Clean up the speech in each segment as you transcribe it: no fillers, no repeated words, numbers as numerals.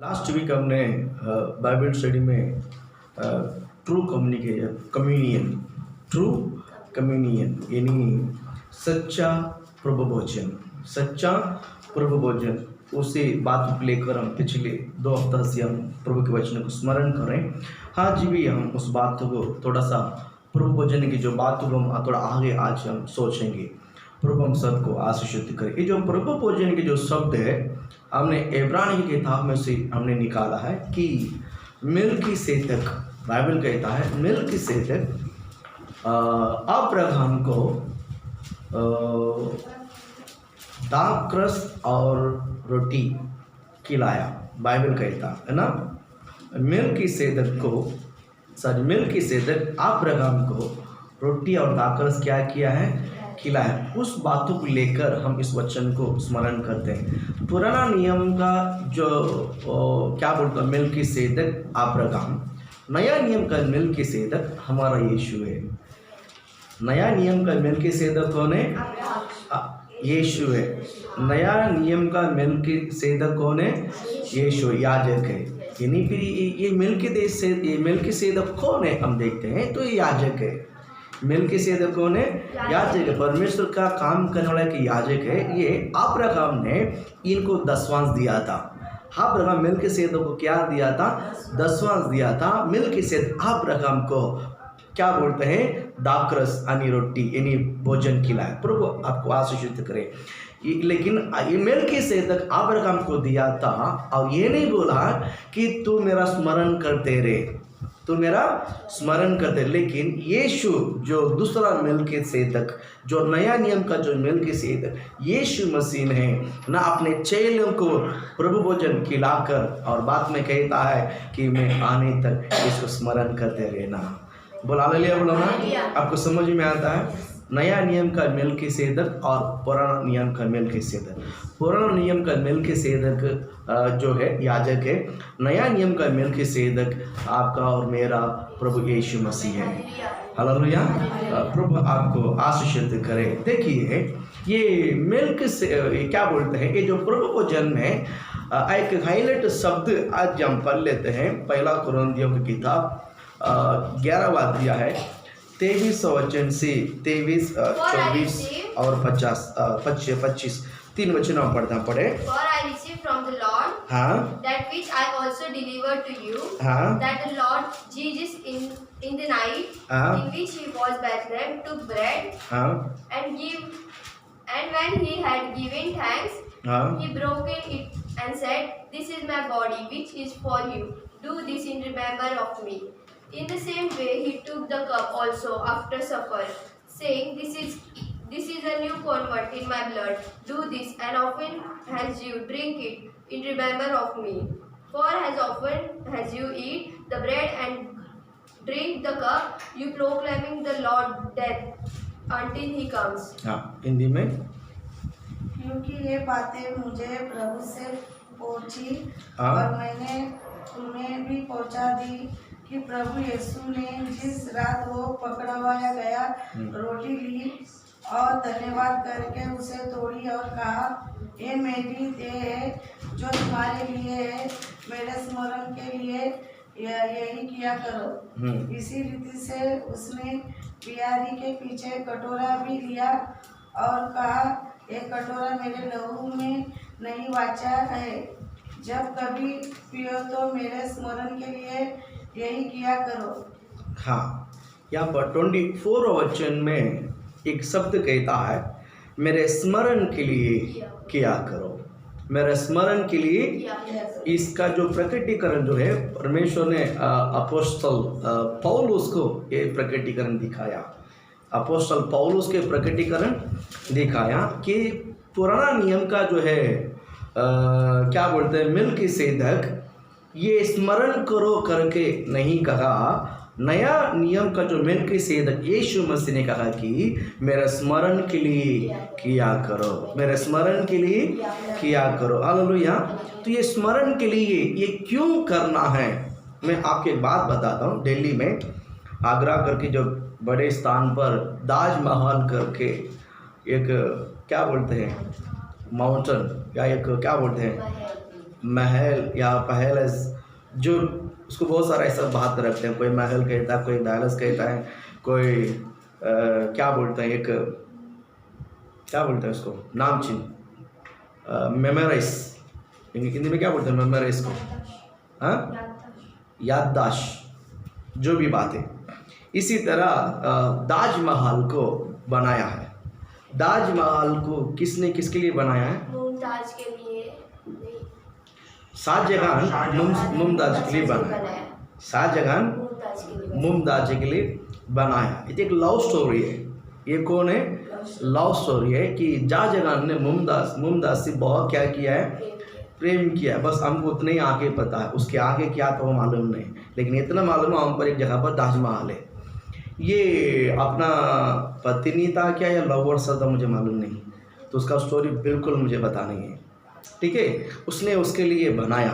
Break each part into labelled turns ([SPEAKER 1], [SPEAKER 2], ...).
[SPEAKER 1] Last week हमने Bible study में true communion यानी सच्चा प्रभु भोजन उसी बात को लेकर हम पिछले 2 हफ्ता से हम प्रभु के वचन को स्मरण करें। आज भी हम उस बात को थोड़ा सा प्रभु भोजन की जो बात को हम थोड़ा आगे आज हम सोचेंगे। प्रभु हम सबको आशीषित करे। ये जो प्रभु भोजन के जो शब्द है हमने इब्रानी की किताब में से हमने निकाला है कि मिल्कीसेदक, बाइबल कहता है मिल्कीसेदक अब्राहम को दाखरस और रोटी खिलाया। बाइबल कहता है ना, मिल्कीसेदक अब्राहम को रोटी और दाखरस क्या किया है, खिलाया। उस बातों को लेकर हम इस वचन को स्मरण करते हैं। पुराना नियम का जो क्या बोलता है मिल्कीसेदक अब्राहम, नया नियम का मिल्कीसेदक हमारा यीशु है। नया नियम का मिल्कीसेदक कौन है? यीशु है। नया नियम का मिल्कीसेदक कौन है? यीशु, याजक है। यानी फिर ये मिल्कीसेदक कौन है हम देखते हैं तो ये याजक है। मिल्कीसेदक कौन है? याजक है। परमेश्वर का काम करने वाला एक याजक है। ये अब्राहम ने इनको दसवांश दिया था। अब्राहम मिल्कीसेदक को क्या दिया था? दसवांश दिया था। मिल्कीसेदक अब्राहम को क्या बोलते हैं? दाखरस यानी रोटी यानी भोजन खिलाया। प्रभु आपको आशीषित करे। लेकिन ये मिल्कीसेदक अब्राहम को दिया था और ये नहीं बोला कि तू मेरा स्मरण करते रहे, तो मेरा स्मरण करते। लेकिन यीशु जो दूसरा मिल्कीसेदक, जो नया नियम का जो मिल्कीसेदक यीशु मसीह है ना, अपने चेलों को प्रभु भोजन खिलाकर और बाद में कहता है कि मैं आने तक इसको स्मरण करते रहना। बोला हालेलुया, बोलो ना। आपको समझ में आता है नया नियम का मिल्कीसेदक और पुराना नियम का मिल्कीसेदक। पुराना नियम का मिल्कीसेदक जो है याजक है। नया नियम का मिल्कीसेदक आपका और मेरा प्रभु यीशु मसीह है। हालेलुया। प्रभु आपको आशीषित करे। देखिए ये मिल्क से क्या बोलते हैं, ये जो प्रभु भोजन में एक हाईलाइट शब्द आज हम पढ़ लेते हैं। पहला कुरिन्थियों की किताब 11वां अध्याय है, 23 वचन से 23, 24 और 25 तीन वचन हम पढ़ना पड़े।
[SPEAKER 2] For I received from the Lord that which I also delivered to you, that the Lord Jesus in the night in which he was Bethlehem took bread and when he had given thanks, he broke it and said, "This is my body which is for you. Do this in remember of me." In the same way he took the cup also after supper, saying, This is a new covenant in my blood. Do this and often as you drink it in remember of me. For as often as you eat the bread and drink the cup, you proclaiming the Lord's death until he comes.
[SPEAKER 1] Hindi में,
[SPEAKER 3] क्योंकि ये बातें मुझे प्रभु से पहुंची और मैंने तुम्हें भी पहुंचा दी कि प्रभु यीशु ने जिस रात वो पकड़वाया गया रोटी ली और धन्यवाद करके उसे तोड़ी और कहा, ये मेरी देह है जो तुम्हारे लिए है, मेरे स्मरण के लिए यही किया करो। इसी रीति से उसने पियारी के पीछे कटोरा भी लिया और कहा, ये कटोरा मेरे लहू में नई वाचा है, जब कभी पियो तो मेरे स्मरण के लिए यही किया करो।
[SPEAKER 1] यहाँ पर 24 वचन में एक शब्द कहता है, मेरे स्मरण के लिए किया करो, मेरे स्मरण के लिए। इसका जो प्रकटीकरण जो है परमेश्वर ने अपोस्तल पौलुस को ये प्रकटीकरण दिखाया। अपोस्तल पौलुस के प्रकटीकरण दिखाया कि पुराना नियम का जो है क्या बोलते हैं मिल्कीसेदक, ये स्मरण करो करके नहीं कहा। नया नियम का जो मिल्कीसेदक यीशु मसीह ने कहा कि मेरे स्मरण के लिए किया करो, मेरे स्मरण के लिए किया करो। हालेलुया। तो ये स्मरण के लिए ये क्यों करना है, मैं आपको एक बात बताता हूँ। दिल्ली में आगरा करके जो बड़े स्थान पर ताजमहल करके एक क्या बोलते हैं माउंटेन या एक क्या बोलते हैं महल या पहलेस, जो उसको बहुत सारा ऐसा बात रखते हैं, कोई महल कहता है, कोई पैलेस कहता है, कोई क्या बोलते हैं, एक क्या बोलते हैं उसको, नाम चिन्ह, मेमोराइज, हिंदी में क्या बोलते हैं मेमोराइज को, हाँ, याददाश्त, जो भी बात है। इसी तरह ताजमहल को बनाया है। ताजमहल को किसने किसके लिए बनाया है?
[SPEAKER 2] मुमताज के लिए नहीं,
[SPEAKER 1] शाहजहां मुमताज के लिए बनाया। शाहजहां मुमताज के लिए बनाया। ये एक लव स्टोरी है। ये कौन है? लव स्टोरी है कि शाहजहां ने मुमताज से बहुत क्या किया है? प्रेम किया। बस हमको उतने ही आगे पता है, उसके आगे क्या तो मालूम नहीं, लेकिन इतना मालूम है हम पर एक जगह पर ताजमहल है। ये अपना पत्नी था क्या या लवर था मुझे मालूम नहीं, तो उसका स्टोरी बिल्कुल मुझे पता नहीं है, ठीक है। उसने उसके लिए बनाया।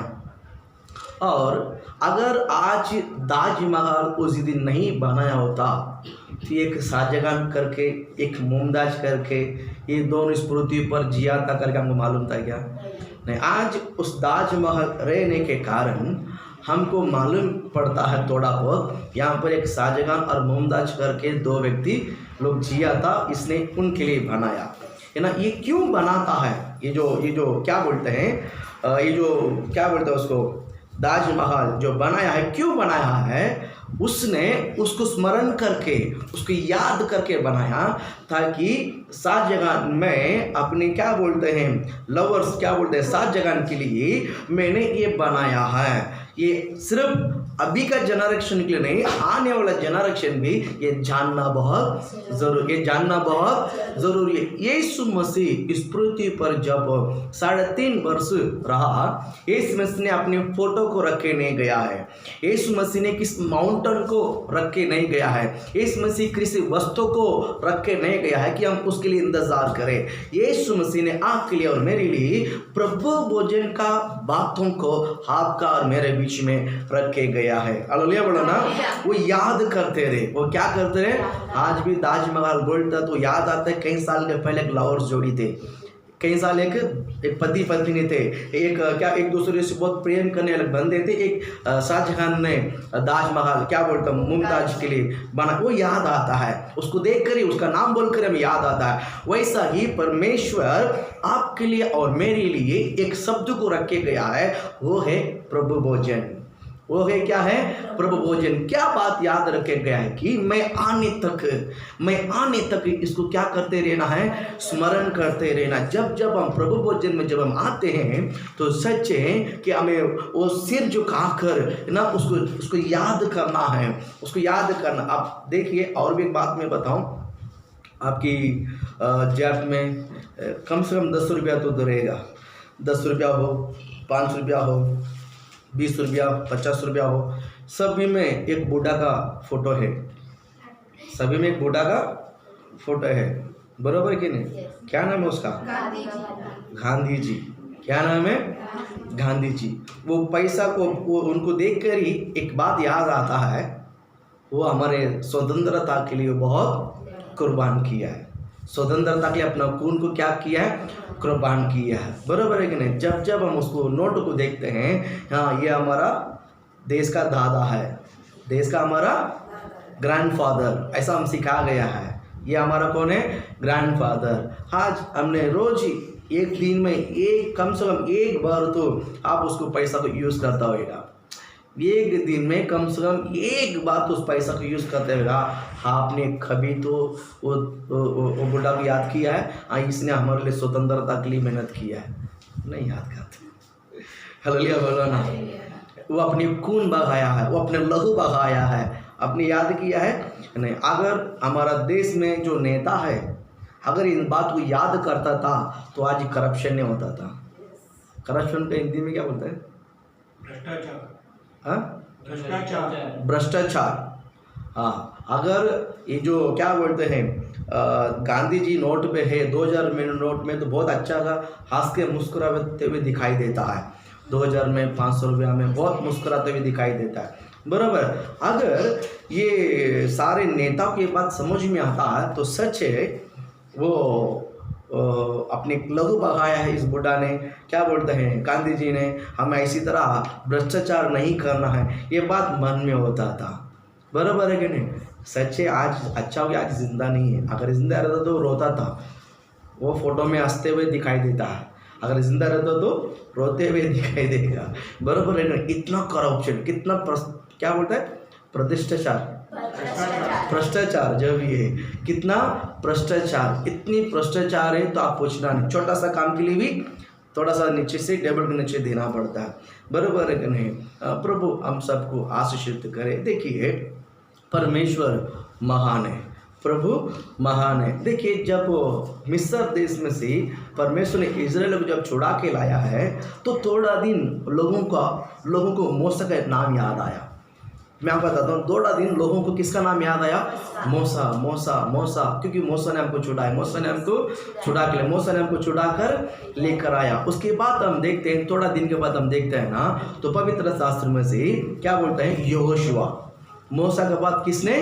[SPEAKER 1] और अगर आज ताजमहल उस दिन नहीं बनाया होता तो एक शाहजहां करके एक मुमताज करके ये दोनों इस पृथ्वी पर जिया था करके हमको मालूम था क्या? नहीं। आज उस ताजमहल रहने के कारण हमको मालूम पड़ता है थोड़ा बहुत, यहाँ पर एक शाहजहां और मुमताज करके दो व्यक्ति लोग जिया था, इसने उनके लिए बनाया है ना। ये क्यों बनाता है? ये जो क्या बोलते हैं, ये जो क्या बोलते हैं उसको, ताजमहल जो बनाया है, क्यों बनाया है? उसने उसको स्मरण करके, उसको याद करके बनाया, ताकि शाहजहां में अपने क्या बोलते हैं लवर्स, क्या बोलते हैं शाहजहां के लिए मैंने ये बनाया है। ये सिर्फ अभी का जनरेशन के लिए नहीं, आने वाला जनरेशन भी ये जानना बहुत ज़रूरी है। यीशु मसीह इस पृथ्वी पर जब 3.5 वर्ष रहा, यीशु मसीह ने अपने फोटो को रख के नहीं गया है। यीशु मसीह ने किस माउंटेन को रख के नहीं गया है। यीशु मसीह किसी वस्तु को रख के नहीं गया है कि हम उसके लिए इंतजार करें। यीशु मसीह ने आपके लिए और मेरे लिए प्रभु भोजन का बातों को आपका और मेरे बीच में रख के गया है। हालेलुया बोलो ना। वो याद करते रहे। वो क्या करते रहे? आज भी ताजमहल बोलता तो याद आता है, कई साल के पहले एक लवर्स जोड़ी थे, कई साल एक पति पत्नी थे, एक दूसरे से बहुत प्रेम करने लग बंदे थे। एक शाहजहां ने ताजमहल क्या बोलता मुमताज के लिए बना, वो याद आता है, उसको देख कर ही, उसका नाम बोल कर हमें याद आता है। वैसा ही परमेश्वर आपके लिए और मेरे लिए एक शब्द को रख के गया है, वो है प्रभु भोजन। वो है क्या है? प्रभु भोजन। क्या बात याद रखे गया है कि मैं आने तक इसको क्या करते रहना है? स्मरण करते रहना। जब हम प्रभु भोजन में जब हम आते हैं तो सच है कि हमें वो सिर झुकाकर ना उसको याद करना है, उसको याद करना। आप देखिए, और भी एक बात मैं बताऊं, आपकी जेब में कम से कम 10 रुपया तो रहेगा। 10 रुपया हो, 5 रुपया हो, 20 रुपया, 50 रुपया हो, सभी में एक बूढ़ा का फोटो है। सभी में एक बूढ़ा का फोटो है, बरोबर कि नहीं? क्या नाम है उसका? गांधी जी। क्या नाम है? गांधी जी। वो पैसा को, वो उनको देखकर ही एक बात याद आता है, वो हमारे स्वतंत्रता के लिए बहुत कुर्बान किया है। स्वतंत्रता के लिए अपना खून को क्या किया है? कुर्बान किया है, बराबर है कि नहीं? जब हम उसको नोट को देखते हैं, हाँ ये हमारा देश का दादा है, देश का हमारा ग्रैंडफादर, ऐसा हम सिखा गया है। ये हमारा कौन है? ग्रैंडफादर। आज हमने रोज ही एक दिन में कम से कम एक बार तो आप उसको पैसा को यूज़ करता होगा। एक दिन में कम से कम एक बार तो उस पैसा को यूज़ करते होगा। आपने कभी तो वो बुढ़ा को याद किया है? हाँ, इसने हमारे लिए स्वतंत्रता के लिए मेहनत किया है? नहीं याद करते। हालेलुया बोलो ना। वो अपनी खून बहाया है, वो अपने लहू बहाया है, अपने याद किया है नहीं। अगर हमारा देश में जो नेता है अगर इन बात को याद करता था तो आज करप्शन नहीं होता था। करप्शन पे हिंदी में क्या बोलते हैं? भ्रष्टाचार। हाँ, अगर ये जो क्या बोलते हैं गांधी जी नोट पे है, 2000 में नोट में तो बहुत अच्छा सा हंस के मुस्कुराते हुए दिखाई देता है। 2000 में 500 रुपया में बहुत मुस्कुराते हुए दिखाई देता है, बराबर। अगर ये सारे नेताओं की बात समझ में आता है तो सच है वो अपने लहू बहाया है इस बुढ़ा ने, क्या बोलते हैं गांधी जी ने, हमें इसी तरह भ्रष्टाचार नहीं करना है, ये बात मन में होता था। बराबर है कि नहीं? सच्चे आज अच्छा हो गया, आज जिंदा नहीं है, अगर जिंदा रहता तो रोता था, वो फोटो में हंसते हुए दिखाई देता है, अगर जिंदा रहता तो रोते हुए दिखाई देगा। बराबर है ना? इतना करप्शन, कितना क्या बोलता है भ्रष्टाचार जब ये कितना भ्रष्टाचार, इतनी भ्रष्टाचार है तो आप पूछना नहीं, छोटा सा काम के लिए भी थोड़ा सा नीचे से टेबल के नीचे देना पड़ता है। बराबर है कि नहीं? प्रभु हम सबको आशीषित करे। देखिए परमेश्वर महान है, प्रभु महान है। देखिए जब मिस्र देश में से परमेश्वर ने इजराइल को जब छुड़ा के लाया है तो थोड़ा दिन लोगों को मूसा का नाम याद आया। मैं आपको बताता हूँ, थोड़ा दिन लोगों को किसका नाम याद आया? मूसा मूसा मूसा, क्योंकि मूसा ने हमको छुड़ाया, मूसा ने हमको छुड़ा के, मूसा ने हमको छुड़ा कर लेकर आया। उसके बाद हम देखते हैं, थोड़ा दिन के बाद हम देखते हैं ना, तो पवित्र शास्त्र में से क्या बोलते हैं? यहोशुआ। मूसा के बाद किसने?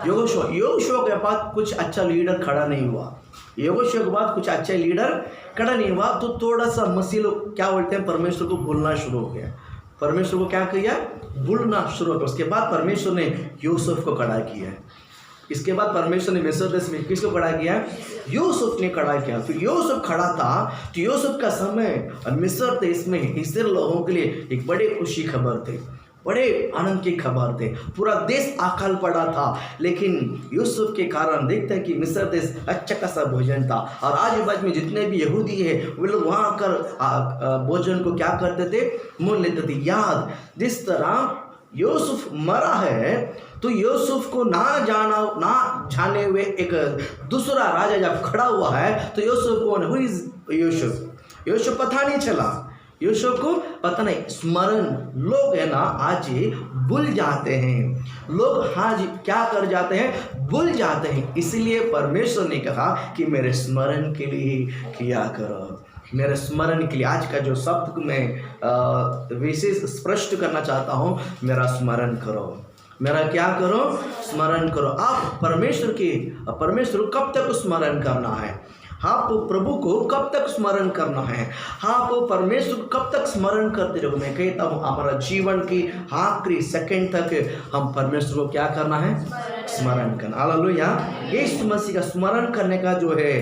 [SPEAKER 1] यहोशुआ। यहोशुआ के बाद कुछ अच्छा लीडर खड़ा नहीं हुआ, यहोशुआ के बाद कुछ अच्छा लीडर खड़ा नहीं हुआ, तो थोड़ा सा मसीह लोग क्या बोलते हैं? परमेश्वर को भूलना शुरू हो गया, परमेश्वर को क्या किया? भूलना शुरू हो गया। उसके बाद परमेश्वर ने यूसुफ को खड़ा किया है। इसके बाद परमेश्वर ने मिस्र देश में किसको खड़ा किया? यूसुफ ने खड़ा किया। फिर यूसुफ खड़ा था तो यूसुफ का समय मिस्र देश में इस्राएल लोगों के लिए एक बड़ी खुशी खबर थी, बड़े आनंद की खबर थे, पूरा देश अकाल पड़ा था। लेकिन यूसुफ के कारण देखते हैं कि मिस्र देश अच्छा खासा भोजन था, और आजू बाजू में जितने भी यहूदी है वे लोग वहाँ आकर भोजन को क्या करते थे? मोल लेते थे। याद जिस तरह यूसुफ मरा है तो यूसुफ को ना जाने हुए एक दूसरा राजा जब खड़ा हुआ है तो यूसुफ कौन? Who is Yusuf? यूसुफ पता नहीं चला, यूसुफ को पता नहीं। स्मरण लोग है ना आज भूल जाते हैं, लोग आज क्या कर जाते हैं? भूल जाते हैं। इसलिए परमेश्वर ने कहा कि मेरे स्मरण के लिए किया करो, मेरे स्मरण के लिए। आज का जो शब्द मैं विशेष स्पष्ट करना चाहता हूँ, मेरा स्मरण करो, मेरा क्या करो? स्मरण करो। आप परमेश्वर को कब तक स्मरण करना है? आप प्रभु को कब तक स्मरण करना है? आप परमेश्वर को कब तक स्मरण करते रहो? मैं कहता हूँ हमारा जीवन की आखिरी सेकंड तक हम परमेश्वर को क्या करना है? स्मरण करना। हालेलुया। यीशु मसीह का स्मरण करने का जो है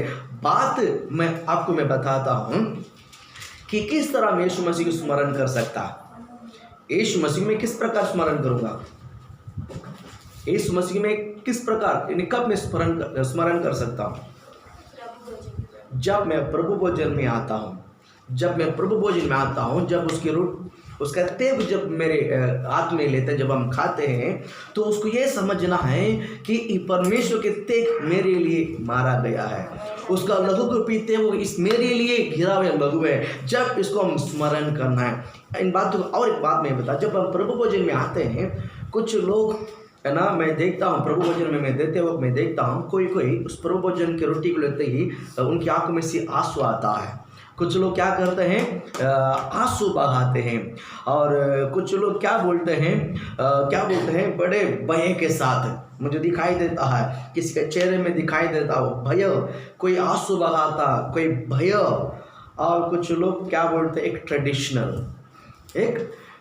[SPEAKER 1] बात मैं बताता हूँ कि किस तरह मैं यीशु मसीह को स्मरण कर सकता। यीशु मसीह में किस प्रकार स्मरण करूँगा? यीशु मसीह में किस प्रकार, कब मैं स्मरण कर सकता हूँ? जब मैं प्रभु भोजन में आता हूँ, जब उसका तेज जब मेरे हाथ में लेते हैं, जब हम खाते हैं तो उसको ये समझना है कि परमेश्वर के तेज मेरे लिए मारा गया है, उसका लहू को पीते वो इस मेरे लिए घिरा हुआ लहू है। जब इसको हम स्मरण करना है इन बातों को। और एक बात मैं बता, जब हम प्रभु भोजन में आते हैं, कुछ लोग है ना, मैं देखता हूँ प्रभु भोजन में मैं देते वक्त मैं देखता हूँ कोई उस प्रभु भोजन की रोटी को लेते ही उनकी आंखों में से आंसू आता है। कुछ लोग क्या करते हैं? आंसू बहाते हैं। और कुछ लोग क्या बोलते हैं? बड़े भय के साथ मुझे दिखाई देता है, किसी के चेहरे में दिखाई देता हो भय, कोई आंसू बहाता, कोई भय। और कुछ लोग क्या बोलते हैं? एक ट्रेडिशनल,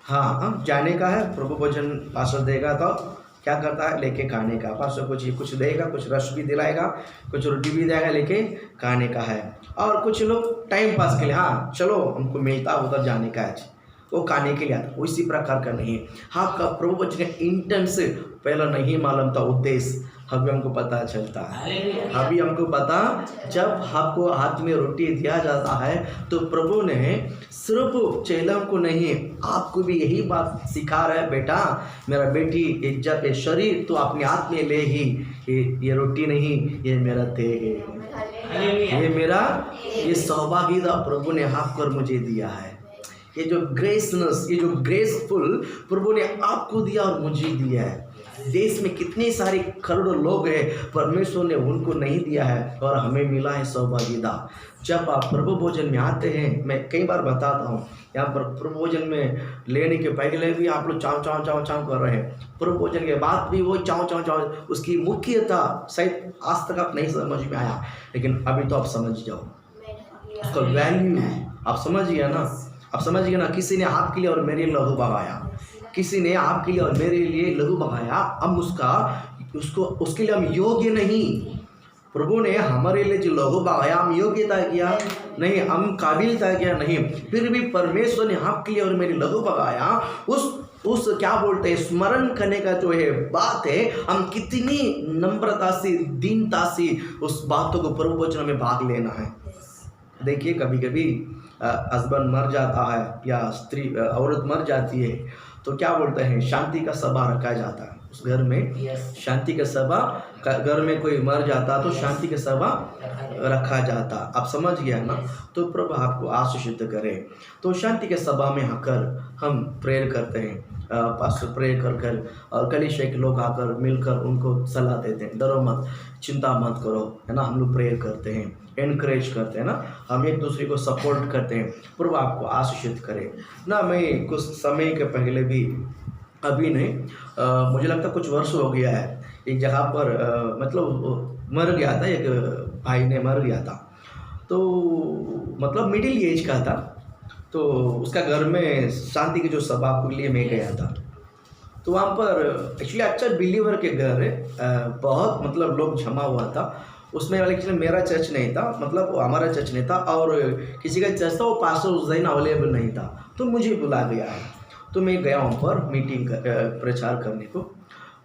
[SPEAKER 1] हाँ जाने का है, प्रभु भोजन पास्टर देगा तो क्या करता है? लेके खाने का। पास्टर कुछ देगा, कुछ रस भी दिलाएगा, कुछ रोटी भी देगा, लेके खाने का है। और कुछ लोग टाइम पास के लिए, हाँ चलो हमको मिलता उधर जाने का है, वो खाने के लिए आता। उसी प्रकार का नहीं है। आपका प्रभु वचन का इंटेंस पहला नहीं मालूम था, उद्देश्य अभी हमको पता चलता है। अभी हमको पता, जब आपको हाथ में रोटी दिया जाता है तो प्रभु ने सिर्फ चेलों को नहीं, आपको भी यही बात सिखा रहा है, बेटा मेरा बेटी जब ये शरीर तो अपने हाथ में ले ही, ये रोटी नहीं, ये मेरा तेज है, ये सौभाग्यता प्रभु ने आपको और मुझे दिया है। ये जो ग्रेसनेस, ये जो ग्रेसफुल प्रभु ने आपको दिया और मुझे दिया है। देश में कितने सारे करोड़ों लोग हैं, परमेश्वर ने उनको नहीं दिया है और हमें मिला है सौभाग्यता। जब आप प्रभु भोजन में आते हैं, मैं कई बार बताता हूँ, यहाँ पर प्रभु भोजन में लेने के पहले भी आप लोग चाव चाव चाव चाव कर रहे हैं, प्रभु भोजन के बाद भी वो चाव चाव चाव। उसकी मुख्यता शायद आज तक आप नहीं समझ में आया, लेकिन अभी तो आप समझ जाओ। उसका वैल्यू आप समझिए ना, आप समझिए ना। किसी ने आपके लिए और मेरे लिए लहू बहाया, किसी ने आपके लिए और मेरे लिए लहू बहाया, हम उसके लिए हम योग्य नहीं। प्रभु ने हमारे लिए जो लहू बहाया, हम योग्यता किया नहीं, हम काबिलता किया नहीं, फिर भी परमेश्वर ने आपके लिए और मेरे लहू बहाया। उस क्या बोलते हैं, स्मरण करने का जो है बात है, हम कितनी नम्रता से, दीनता से उस बातों को प्रभु वचन में भाग लेना है। देखिए कभी कभी हस्बैंड मर जाता है या औरत मर जाती है तो क्या बोलते हैं, शांति का सभा रखा जाता है उस घर में। शांति का सभा, घर में कोई मर जाता तो शांति का सभा रखा जाता। आप समझ गया ना। तो प्रभु आपको आशीषित करे। तो शांति के सभा में आकर हम प्रेयर करते हैं, पास्टर प्रेयर कर और कलीसिया के लोग आकर मिलकर उनको सलाह देते हैं, डरो मत, चिंता मत करो, है ना। हम लोग प्रेयर करते हैं, एनकरेज करते हैं ना, हम एक दूसरे को सपोर्ट करते हैं। प्रभु आपको आशीषित करे ना। मैं कुछ समय के पहले भी, अभी नहीं, मुझे लगता कुछ वर्ष हो गया है, एक जगह पर मतलब मर गया था, एक भाई ने मर गया था, तो मतलब मिडिल एज का था। तो उसका घर में शांति की जो सभा के लिए मैं गया था, तो वहाँ पर एक्चुअली अच्छा बिलीवर के घर है, बहुत मतलब लोग जमा हुआ था उसमें। एक्चुअली मेरा चर्च नहीं था, मतलब हमारा चर्च नहीं था, और किसी का चर्च था, वो पास्टर उस दिन अवेलेबल नहीं था, तो मुझे बुला गया है। तो मैं गया वहाँ पर मीटिंग प्रचार करने को।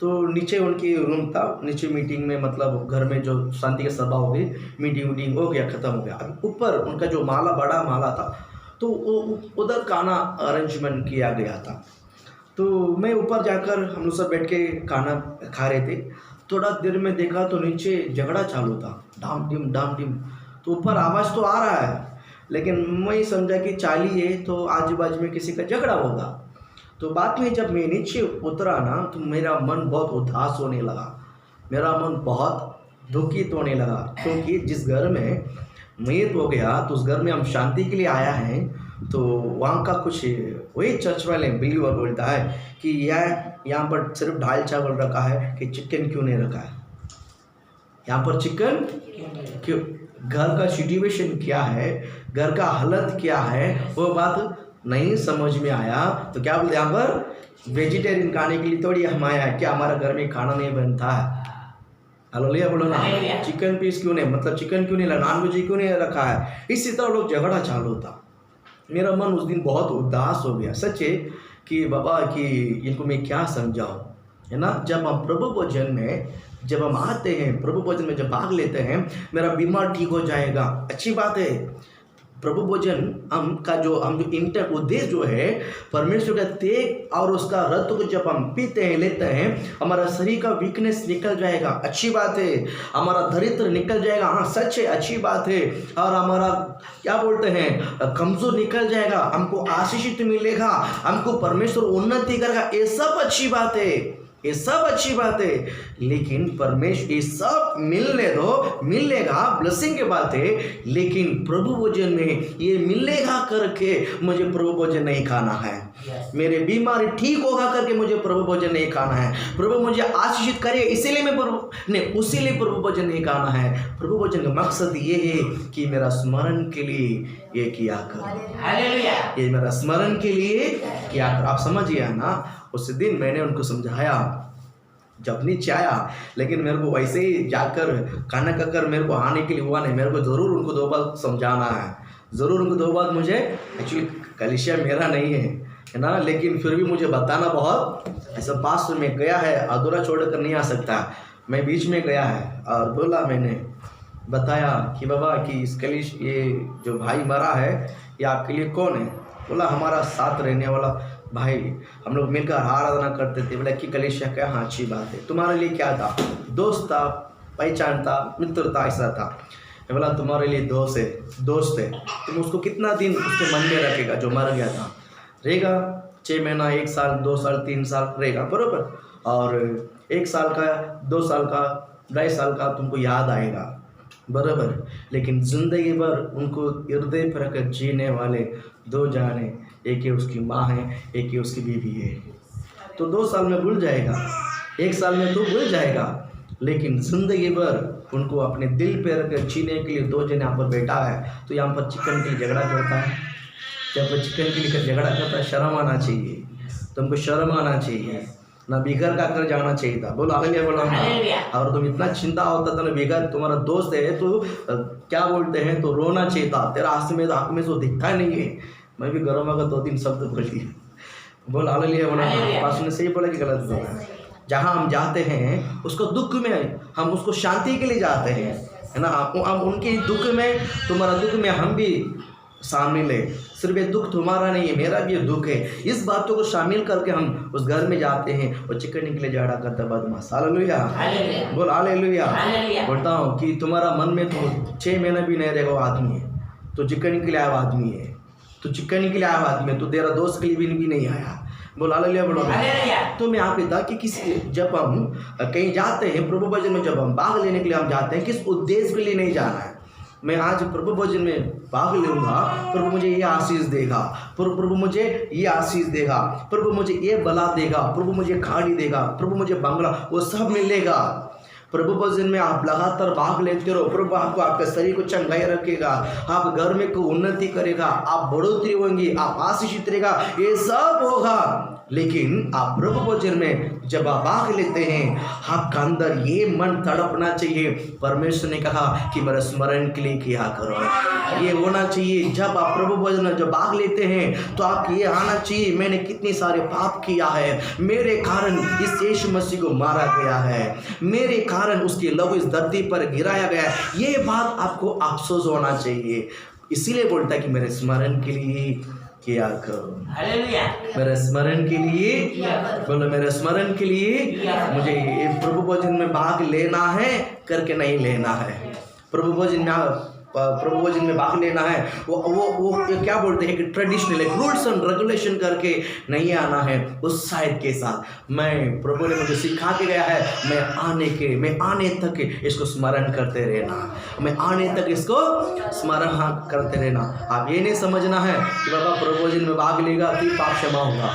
[SPEAKER 1] तो नीचे उनकी रूम था, नीचे मीटिंग में मतलब घर में जो शांति की सभा हो गई, मीटिंग हो गया, ख़त्म हो गया। अभी ऊपर उनका जो माला, बड़ा माला था, तो उधर खाना अरेंजमेंट किया गया था। तो मैं ऊपर जाकर हम लोग सब बैठ के खाना खा रहे थे। थोड़ा देर में देखा तो नीचे झगड़ा चालू था, डाम टिम। तो ऊपर आवाज़ तो आ रहा है, लेकिन मैं समझा कि चाली है तो आजू बाजू में किसी का झगड़ा होगा। तो बाद में जब मैं नीचे उतरा ना, तो मेरा मन बहुत उदास होने लगा, मेरा मन बहुत दुखित होने लगा, क्योंकि जिस घर में मृत हो गया तो उस घर में हम शांति के लिए आया है। तो वहाँ का कुछ वही चर्च वाले बिलीवर बोलता है कि यहाँ पर सिर्फ दाल चावल रखा है, कि चिकन क्यों नहीं रखा है, यहाँ पर चिकन क्यों, घर का सिचुएशन क्या है, घर का हालत क्या है, वो बात नहीं समझ में आया। तो क्या बोलते, यहाँ पर वेजिटेरियन खाने के लिए थोड़ी हम आया है, क्या हमारा घर में खाना नहीं बनता है, हालेलुया बोलो ना, चिकन पीस क्यों नहीं, मतलब चिकन क्यों नहीं, नॉन वेज क्यों नहीं रखा है। इसी तरह लोग झगड़ा चालू था। मेरा मन उस दिन बहुत उदास हो गया, सच्चे कि बाबा कि इनको मैं क्या समझाऊं, है ना। जब हम प्रभु भोजन में जब हम आते हैं, प्रभु भोजन में जब भाग लेते हैं, मेरा बीमार ठीक हो जाएगा, अच्छी बात है। प्रभु भोजन हम जो इंटर उद्देश्य जो है, परमेश्वर का तेज और उसका रक्त को जब हम पीते हैं, लेते हैं, हमारा शरीर का वीकनेस निकल जाएगा, अच्छी बात है। हमारा दरिद्र निकल जाएगा, हाँ सच है, अच्छी बात है। और हमारा क्या बोलते हैं, कमजोर निकल जाएगा, हमको आशीषित मिलेगा, हमको परमेश्वर उन्नति करेगा, ये सब अच्छी बात है, ये सब अच्छी बात है। लेकिन परमेश्वर ये सब मिलने दो, मिलेगा, ब्लेसिंग की बात है। लेकिन प्रभु भोजन में ये मिलेगा करके मुझे प्रभु भोजन नहीं खाना है, मेरे बीमारी ठीक होगा करके मुझे प्रभु भोजन नहीं खाना है, प्रभु मुझे आशीषित करे इसीलिए मैं उसीलिए प्रभु भोजन नहीं खाना है। प्रभु भोजन का मकसद ये है कि मेरा स्मरण के लिए ये किया कर, ये मेरा स्मरण के लिए किया कर। आप समझिए ना। उस दिन मैंने उनको समझाया, जब नीचे आया, लेकिन मेरे को वैसे ही जाकर खाना खाकर मेरे को आने के लिए हुआ नहीं, मेरे को ज़रूर उनको 2 बार समझाना है, ज़रूर उनको 2 बार। मुझे एक्चुअली कलीसिया मेरा नहीं है ना, लेकिन फिर भी मुझे बताना बहुत ऐसा पास में गया है, अधूरा छोड़कर नहीं आ सकता। मैं बीच में गया है और बोला, मैंने बताया कि बाबा कि इस ये जो भाई मरा है ये आपके लिए कौन है। बोला हमारा साथ रहने वाला भाई, हम लोग मिलकर आराधना करते थे। बोला कि कलीसिया क्या, हाँ अच्छी बात है। तुम्हारे लिए क्या था, दोस्त था, पहचान था, मित्र था, ऐसा था। मैं बोला तुम्हारे लिए दोस्त है, तुम उसको कितना दिन उसके मन में रखेगा, जो मर गया था रहेगा 6 महीना, 1 साल, 2 साल, 3 साल रहेगा बरोबर, और 1 साल का, 2 साल का, 2.5 साल का तुमको याद आएगा बराबर। लेकिन जिंदगी भर उनको हृदय पर रखकर जीने वाले 2 जाने, एक ही उसकी माँ है, एक ही उसकी बीवी है। तो 2 साल में भूल जाएगा, 1 साल में तो भूल जाएगा, लेकिन जिंदगी भर उनको अपने दिल पे रख छीने के लिए 2 जन यहाँ पर बैठा है, तो यहाँ पर चिकन के लिए झगड़ा करता है। यहाँ पर चिकन के लिए झगड़ा करता है। शर्म आना चाहिए, तुमको शर्म आना चाहिए ना, बिगड़ का कर जाना चाहिए था। बोलो हालेलुया, बोलो। और तुम इतना चिंता होता था ना, बिगड़ तुम्हारा दोस्त है तो क्या बोलते हैं, तो रोना चाहिए था। तेरा आँख में तो दिखता नहीं है। मैं भी गरम होगा 2-3 शब्द बोल दिए। बोल हालेलुया, बोलो। पास ने सही बोला कि गलत बोला? जहाँ हम जाते हैं उसको दुख में, हम उसको शांति के लिए जाते हैं, है ना। हम उनके दुख में, तुम्हारा दुख में हम भी शामिल है। सिर्फ ये दुख तुम्हारा नहीं है, मेरा भी दुख है। इस बातों को शामिल करके हम उस घर में जाते हैं और चिकन निकले झाड़ा करता बदमाश। हालेलुया, बोल हालेलुया। बोलता हूँ कि तुम्हारा मन में तो 6 महीना भी नहीं रहेगा वो आदमी है, तो चिकन के लिए आया आदमी है, तो चिकन के लिए आया आदमी है, तो तेरा दोस्त के लिए भी नहीं आया। बोल हालेलुया, बोलो। तो मैं यहाँ पे था कि किसी जब हम कहीं जाते हैं प्रभु भजन में, जब हम भाग लेने के लिए हम जाते हैं, किस उद्देश्य के लिए नहीं जाना है। मैं आज प्रभु भजन में भाग लूँगा, प्रभु मुझे ये आशीष देगा, प्रभु मुझे ये आशीष देगा, प्रभु मुझे ये बला देगा, प्रभु मुझे गाड़ी देगा, प्रभु मुझे बंगला, वो सब मिलेगा। प्रभु भजन में आप लगातार भाग लेते रहो, प्रभु आपको आपके शरीर को चंगाई रखेगा, आप घर में को उन्नति करेगा, आप बढ़ोतरी होंगी, आप आशीषित रहेगा, ये सब होगा। लेकिन आप प्रभु भजन में जब आप भाग लेते हैं, आपका अंदर ये मन तड़पना चाहिए। परमेश्वर ने कहा कि मेरे स्मरण के लिए किया करो, ये होना चाहिए। जब आप प्रभु भजन में जब भाग लेते हैं तो आप ये आना चाहिए, मैंने कितने सारे पाप किया है, मेरे कारण इस यीशु मसीह को मारा गया है, मेरे कारण उसके लहू इस धरती पर गिराया गया है। ये बात आपको अफसोस होना चाहिए। इसीलिए बोलता है कि मेरे स्मरण के लिए किया करो। हालेलुया, मेरे स्मरण के लिए, बोलो मेरे स्मरण के लिए मुझे ये प्रभु भजन में भाग लेना है करके नहीं लेना है। प्रभु भजन में भाग लेना है, वो क्या बोलते हैं कि ट्रेडिशनल एक रूल्स एंड रेगुलेशन करके नहीं आना है, उत्साहित के साथ। मैं प्रभु ने मुझे सिखा के गया है, मैं आने तक इसको स्मरण करते रहना, मैं आने तक इसको स्मरण करते रहना। आप ये नहीं समझना है कि बाबा प्रभु भजन में भाग लेगा कि पाप क्षमा होगा,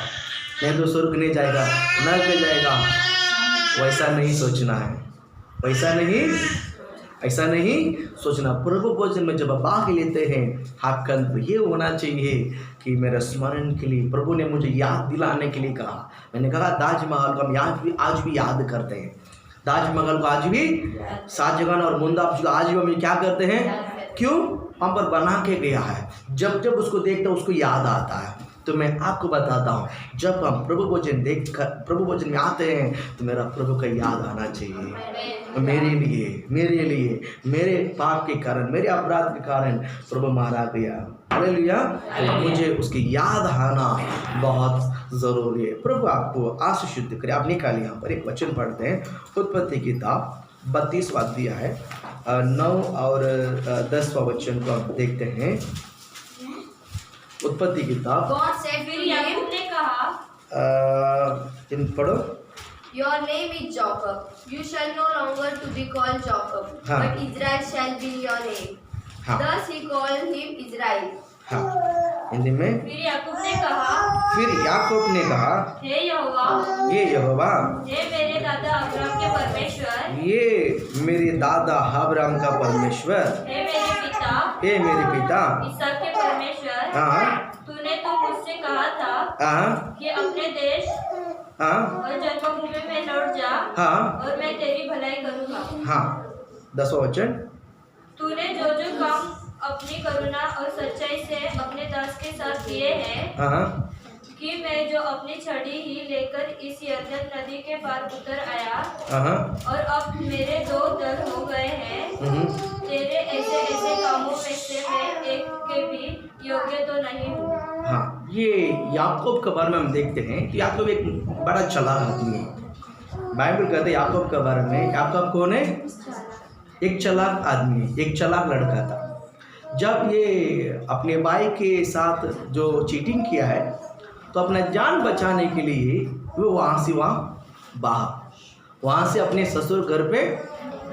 [SPEAKER 1] नहीं तो स्वर्ग नहीं जाएगा, नरक में जाएगा। वैसा नहीं सोचना है, ऐसा नहीं सोचना। प्रभु भजन में जब भाग लेते हैं, आपका ये होना चाहिए कि मेरे स्मरण के लिए प्रभु ने मुझे याद दिलाने के लिए कहा। मैंने कहा ताजमहल को हम आज भी याद करते हैं, ताजमहल को आज भी, शाहजहां और मुमताज को आज भी हम क्या करते हैं? क्यों? वहाँ पर बना के गया है। जब जब उसको देखता उसको याद आता है। तो मैं आपको बताता हूँ, जब हम प्रभु भजन में आते हैं तो मेरा प्रभु का याद आना चाहिए। मेरे लिए मेरे पाप के कारण, मेरे अपराध के कारण प्रभु मारा गया। हालेलुया, तो मुझे उसकी याद आना बहुत ज़रूरी है। प्रभु आपको आशीषित करे। आप निकालिए, यहाँ पर एक वचन पढ़ते हैं, उत्पत्ति किताब 32वां अध्याय है, 9 और 10वां वचन को आप देखते हैं। उत्पत्ति किताब
[SPEAKER 2] फिर याकूब ने कहा,
[SPEAKER 1] पढ़ो।
[SPEAKER 2] Your name is Jacob. You shall no longer to be called Jacob, but Israel shall be your name. Thus he called him Israel.
[SPEAKER 1] Hindi में।
[SPEAKER 2] फिर याकूब ने कहा, हे
[SPEAKER 1] यहोवा,
[SPEAKER 2] हे मेरे दादा अब्राहम के परमेश्वर,
[SPEAKER 1] ये मेरे दादा अब्राहम का परमेश्वर,
[SPEAKER 2] हे मेरे पिता इसहाक के परमेश्वर, तूने तो मुझसे कहा था कि अपने देश और जन्मभूमि में लौट जा, और मैं तेरी भलाई करूँगा।
[SPEAKER 1] 10वां वचन,
[SPEAKER 2] तूने जो जो काम अपनी करुणा और सच्चाई से अपने दास के साथ किए हैं, कि मैं जो अपनी छड़ी ही लेकर इस यरदन नदी के पार उतर आया, और अब मेरे 2 दल हो गए हैं, तेरे ऐसे कामों में से मैं एक के भी योग्य तो नहीं हूँ।
[SPEAKER 1] ये याकूब के बारे में हम देखते हैं कि याकूब एक बड़ा चालाक आदमी है। बाइबल कहते हैं याकूब के बारे में, याकूब कौन है? एक चालाक आदमी, एक चालाक लड़का था। जब ये अपने भाई के साथ जो चीटिंग किया है, तो अपना जान बचाने के लिए वो वहाँ से अपने ससुर घर पे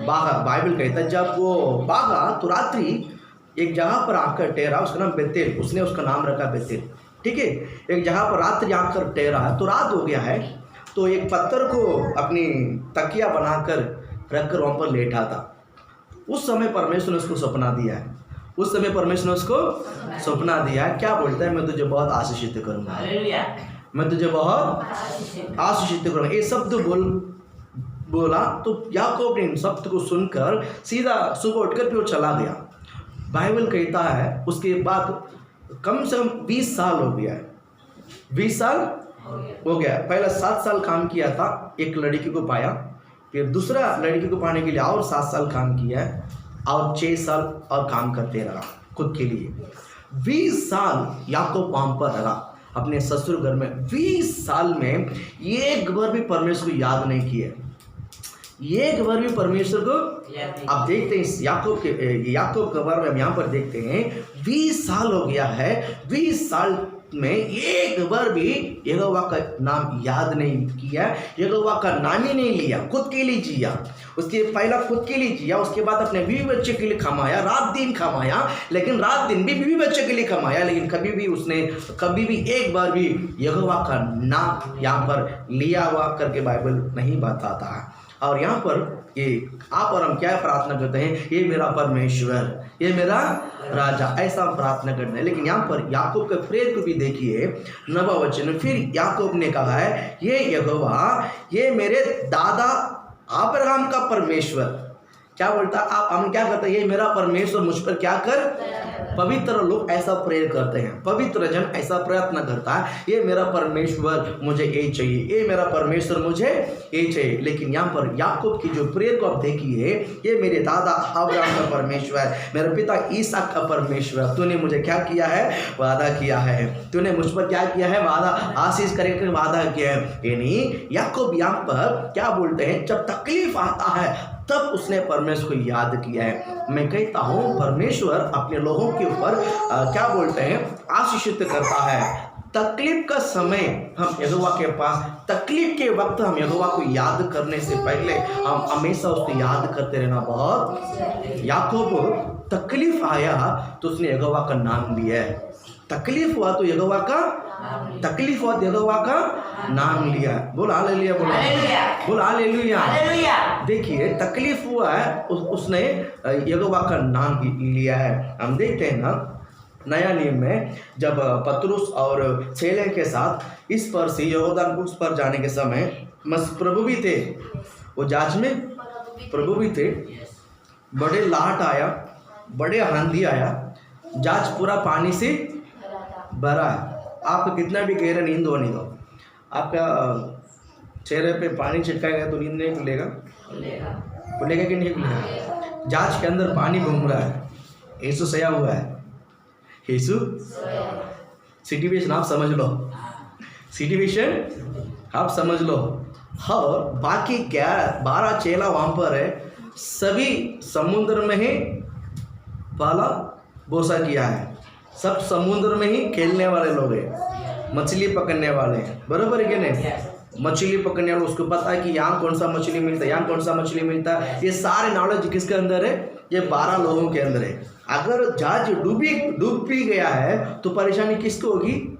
[SPEAKER 1] भागा। बाइबल कहता है जब वो भागा तो रात्रि एक जगह पर आकर ठहरा, उसका नाम बेतेल, उसने उसका नाम रखा बेतेल, ठीक है। एक जगह पर रात्रि आकर ठहरा, तो रात हो गया है, तो एक पत्थर को अपनी तकिया बनाकर रखकर वहाँ पर लेटा था। उस समय परमेश्वर ने उसको सपना दिया है, उस समय परमेश्वर ने उसको सपना दिया है। क्या बोलता है? मैं तुझे बहुत आशीषित करूंगा, मैं तुझे बहुत आशीषित करूंगा। ये शब्द बोला तो याकूब ने इन शब्द को सुनकर सीधा सुबह उठकर फिर चला गया। बाइबल कहता है उसके बाद कम से कम 20 साल हो गया है, 20 साल हो गया। पहला 7 साल काम किया था, एक लड़की को पाया, फिर दूसरा लड़की को पाने के लिए और 7 साल काम किया है, और 6 साल और काम करते रहा खुद के लिए। 20 साल याकूब वहाँ पर रहा अपने ससुर घर में। 20 साल में एक बार भी परमेश्वर को याद नहीं किया, एक बार भी परमेश्वर को। आप देखते हैं याकूब के बारे में हम यहाँ पर देखते हैं 20 साल हो गया है, 20 साल में एक बार भी यहोवा का नाम याद नहीं किया, यहोवा का नाम ही नहीं लिया, खुद के लिए जिया। उसके पहला खुद के लिए जिया, उसके बाद अपने बीवी बच्चे के लिए कमाया, रात दिन कमाया, लेकिन रात दिन भी बीवी बच्चे के लिए कमाया, लेकिन कभी भी एक बार भी यहोवा का नाम यहाँ पर लिया हुआ करके बाइबल नहीं बताता है। और यहाँ पर ये आप और हम क्या प्रार्थना करते हैं? ये मेरा परमेश्वर, ये मेरा राजा, ऐसा हम प्रार्थना करते हैं। लेकिन यहाँ पर याकूब के प्रेर को भी देखिए 9वां वचन में, फिर याकूब ने कहा है ये यहोवा, ये मेरे दादा अब्राहम का परमेश्वर। क्या बोलता है? हम क्या करते हैं? ये मेरा परमेश्वर मुझ पर क्या कर। पवित्र लोग ऐसा प्रेयर करते हैं, पवित्र जन ऐसा प्रयत्न करता है, ये मेरा परमेश्वर मुझे ये चाहिए, ये मेरा परमेश्वर मुझे ये चाहिए। लेकिन यहाँ पर याकूब की जो प्रेयर को आप देखिए, ये मेरे दादा अब्राहम का परमेश्वर, मेरे पिता इसहाक का परमेश्वर, तूने मुझे क्या किया है? वादा किया है, तूने मुझ पर क्या किया है? वादा, आशीष करके वादा किया है। यानी याकूब यहाँ पर क्या बोलते हैं? जब तकलीफ आता है तब उसने परमेश्वर को याद किया है। मैं कहता हूँ परमेश्वर अपने लोगों के ऊपर क्या बोलते हैं? आशीषित करता है। तकलीफ का समय हम यहोवा के पास, तकलीफ के वक्त हम यहोवा को याद करने से पहले हम हमेशा उसको याद करते रहना बहुत। याकूब तकलीफ आया तो उसने यहोवा का नाम लिया है, तकलीफ हुआ तो यहोवा का नाम लिया। बोल हालेलुया, बोल हालेलुया। देखिए तकलीफ हुआ है, उसने यहोवा का नाम लिया है। हम देखते हैं ना नया नियम में, जब पतरुस और चेले के साथ इस पर से यहोर्दान उस पर जाने के समय प्रभु भी थे, वो जहाज में प्रभु भी थे। बड़े लाट आया, बड़े आंधी आया, जहाज पूरा पानी से भरा है। आपका कितना भी गहरा नींद होने दो, आपका चेहरे पे पानी छिटकाएगा तो नींद नहीं खुलेगा, खुलेगा कि नहीं खुलेगा? जहाज के अंदर पानी घूम रहा है, यीशु सोया हुआ है, यीशु सिचुएशन आप समझ लो, सिचुएशन आप समझ लो। और बाकी 12 चेला वहाँ पर है, सभी समुद्र में ही पाला बोसा किया है, सब समुद्र में ही खेलने वाले लोग हैं, मछली पकड़ने वाले हैं, बराबर है कि नहीं? मछली पकड़ने वाले, उसको पता है कि यहाँ कौन सा मछली मिलता है, यहाँ कौन सा मछली मिलता है। ये सारे नॉलेज किसके अंदर है? ये 12 लोगों के अंदर है। अगर जहाज डूब भी गया है तो परेशानी किसको होगी?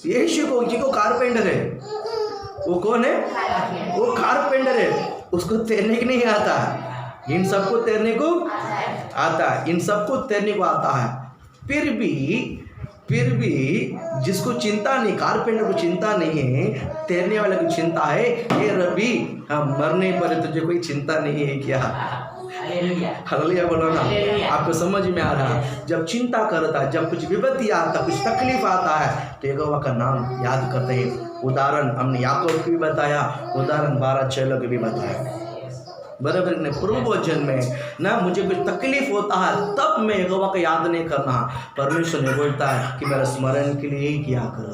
[SPEAKER 1] यीशु को, जिसको कारपेंटर है। वो कौन है? वो कारपेंटर है, उसको तैरने की नहीं आता। इन सबको तैरने को आता है, इन सबको तैरने को आता है। फिर भी जिसको चिंता नहीं, कारपेंटर को चिंता नहीं है, तैरने वाले को चिंता है, ये रबी हम मरने पर तुझे कोई चिंता नहीं है क्या? हालेलुया बोलो ना। आपको समझ में आ रहा है? जब चिंता करता है, जब कुछ विपत्ति आता, कुछ तकलीफ आता है तो यहोवा का नाम याद करते हैं। उदाहरण हमने याकूब को भी बताया, उदाहरण 12 चेलों को भी बताया, बराबर ने। पूर्व भोजन में ना मुझे कुछ तकलीफ होता है तब मैं यहोवा को याद नहीं करना, परमेश्वर ने बोलता है कि मेरा स्मरण के लिए ही किया करो।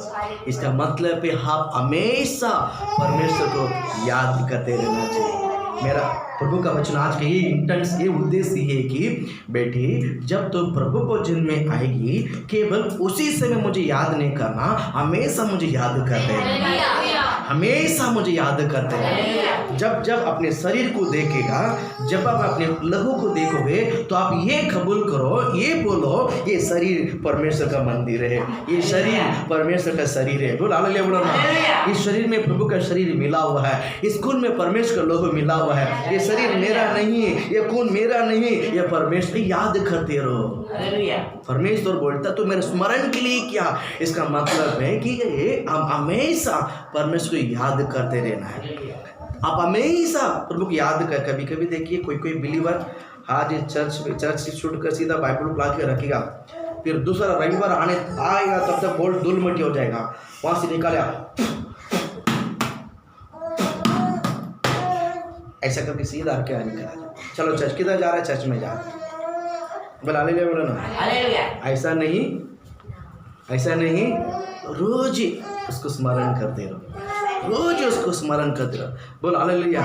[SPEAKER 1] इसका मतलब है आप हमेशा परमेश्वर को याद करते रहना चाहिए। मेरा प्रभु का वचन आज का ये उद्देश्य है कि बेटी जब तुम प्रभु भोजन में आएगी, केवल उसी समय मुझे याद नहीं करना, हमेशा मुझे याद करते रहना। हमेशा मुझे याद करते रहे। जब जब अपने शरीर को देखेगा, जब आप अपने लहू को देखोगे तो आप ये कबूल करो, ये बोलो, ये शरीर परमेश्वर का मंदिर है, ये शरीर परमेश्वर का शरीर है। बोलो हालेलुया, बोलो ना। इस शरीर में प्रभु का शरीर मिला हुआ है, इस खून में परमेश्वर का लहू मिला हुआ है। ये शरीर मेरा नहीं, ये खून मेरा नहीं, ये परमेश्वर। याद करते रहो। परमेश्वर बोलता तो मेरे स्मरण के लिए क्या, इसका मतलब है कि हम हमेशा परमेश्वर को याद करते रहना है। आप हमेशा प्रभु को याद कर। कभी कभी देखिए कोई बिलीवर आज चर्च से छूट कर सीधा बाइबल ला के रखेगा, फिर दूसरा रविवार आएगा तब तक बोल धूल मिट्टी हो जाएगा, वहां से निकाले ऐसा करके सीधा क्या निकला, चलो चर्च किधर जा रहा है, चर्च में जा रहा है। बोला हालेलुया, बोलो ना। ऐसा नहीं, रोज उसको स्मरण करते रहो, रोज उसको स्मरण करते रहो। बोलो हालेलुया।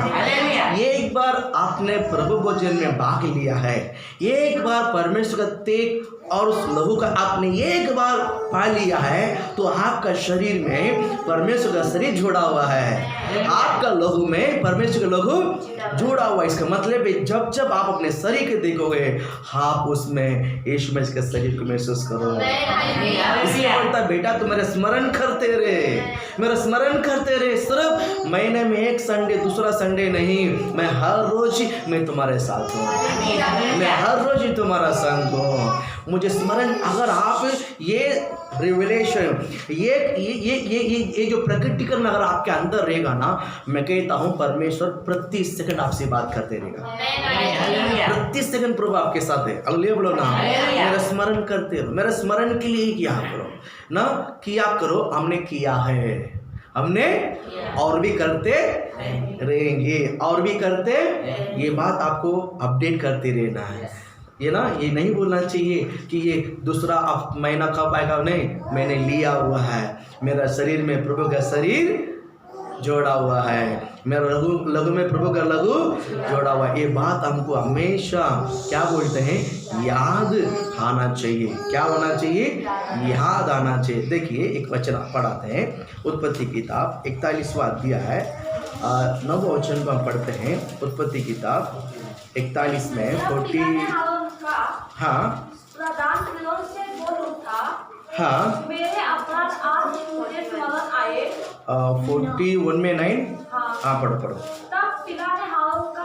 [SPEAKER 1] एक बार आपने प्रभु भोजन में भाग लिया है, एक बार परमेश्वर का तेज और उस लहू का आपने एक बार पा लिया है, तो आपका शरीर में परमेश्वर का शरीर जुड़ा हुआ है, आपका लहू में परमेश्वर का लहू जुड़ा हुआ है। इसका मतलब है जब जब आप अपने शरीर को देखोगे, आप उसमें यीशु मसीह के शरीर को महसूस करोगे। इसलिए बोलता बेटा तू मेरा स्मरण करते रहे, मेरा स्मरण करते रहे। सिर्फ महीने में एक संडे, दूसरा संडे नहीं, मैं हर रोज मैं तुम्हारे साथ हूँ, मैं हर रोज ही तुम्हारा संग हूँ। मुझे स्मरण, अगर आप ये रिविलेशन, ये जो प्रकटीकरण अगर आपके अंदर रहेगा ना, मैं कहता हूँ परमेश्वर प्रति सेकंड आपसे बात करते रहेगा। प्रति सेकंड प्रभु आपके साथ है। हालेलुया, बोलो ना। मेरा स्मरण करते रहो, मेरा स्मरण के लिए किया करो ना, किया करो। हमने किया है, हमने और भी करते रहेंगे, और भी करते। ये बात आपको अपडेट करते रहना है, ये ना, ये नहीं बोलना चाहिए कि ये दूसरा महीना कब आएगा। नहीं, मैंने लिया हुआ है, मेरा शरीर में प्रभु का शरीर जोड़ा हुआ है, मेरा लहू में प्रभु का लहू जोड़ा हुआ है। ये बात हमको हमेशा क्या बोलते हैं, याद आना चाहिए। क्या होना चाहिए, याद आना चाहिए। देखिए एक वचन पढ़ाते हैं, उत्पत्ति किताब 41वां अध्याय है, 9वां वचन को हम पढ़ते हैं। उत्पत्ति किताब 41 में 40। हाँ,
[SPEAKER 4] प्रधान फिरौन से बोल उठा,
[SPEAKER 1] हाँ,
[SPEAKER 4] मेरे अपराध आज मुझे स्मरण आए।
[SPEAKER 1] 41 में 9। हाँ, पढ़ो।
[SPEAKER 4] तब पिला ने हारून का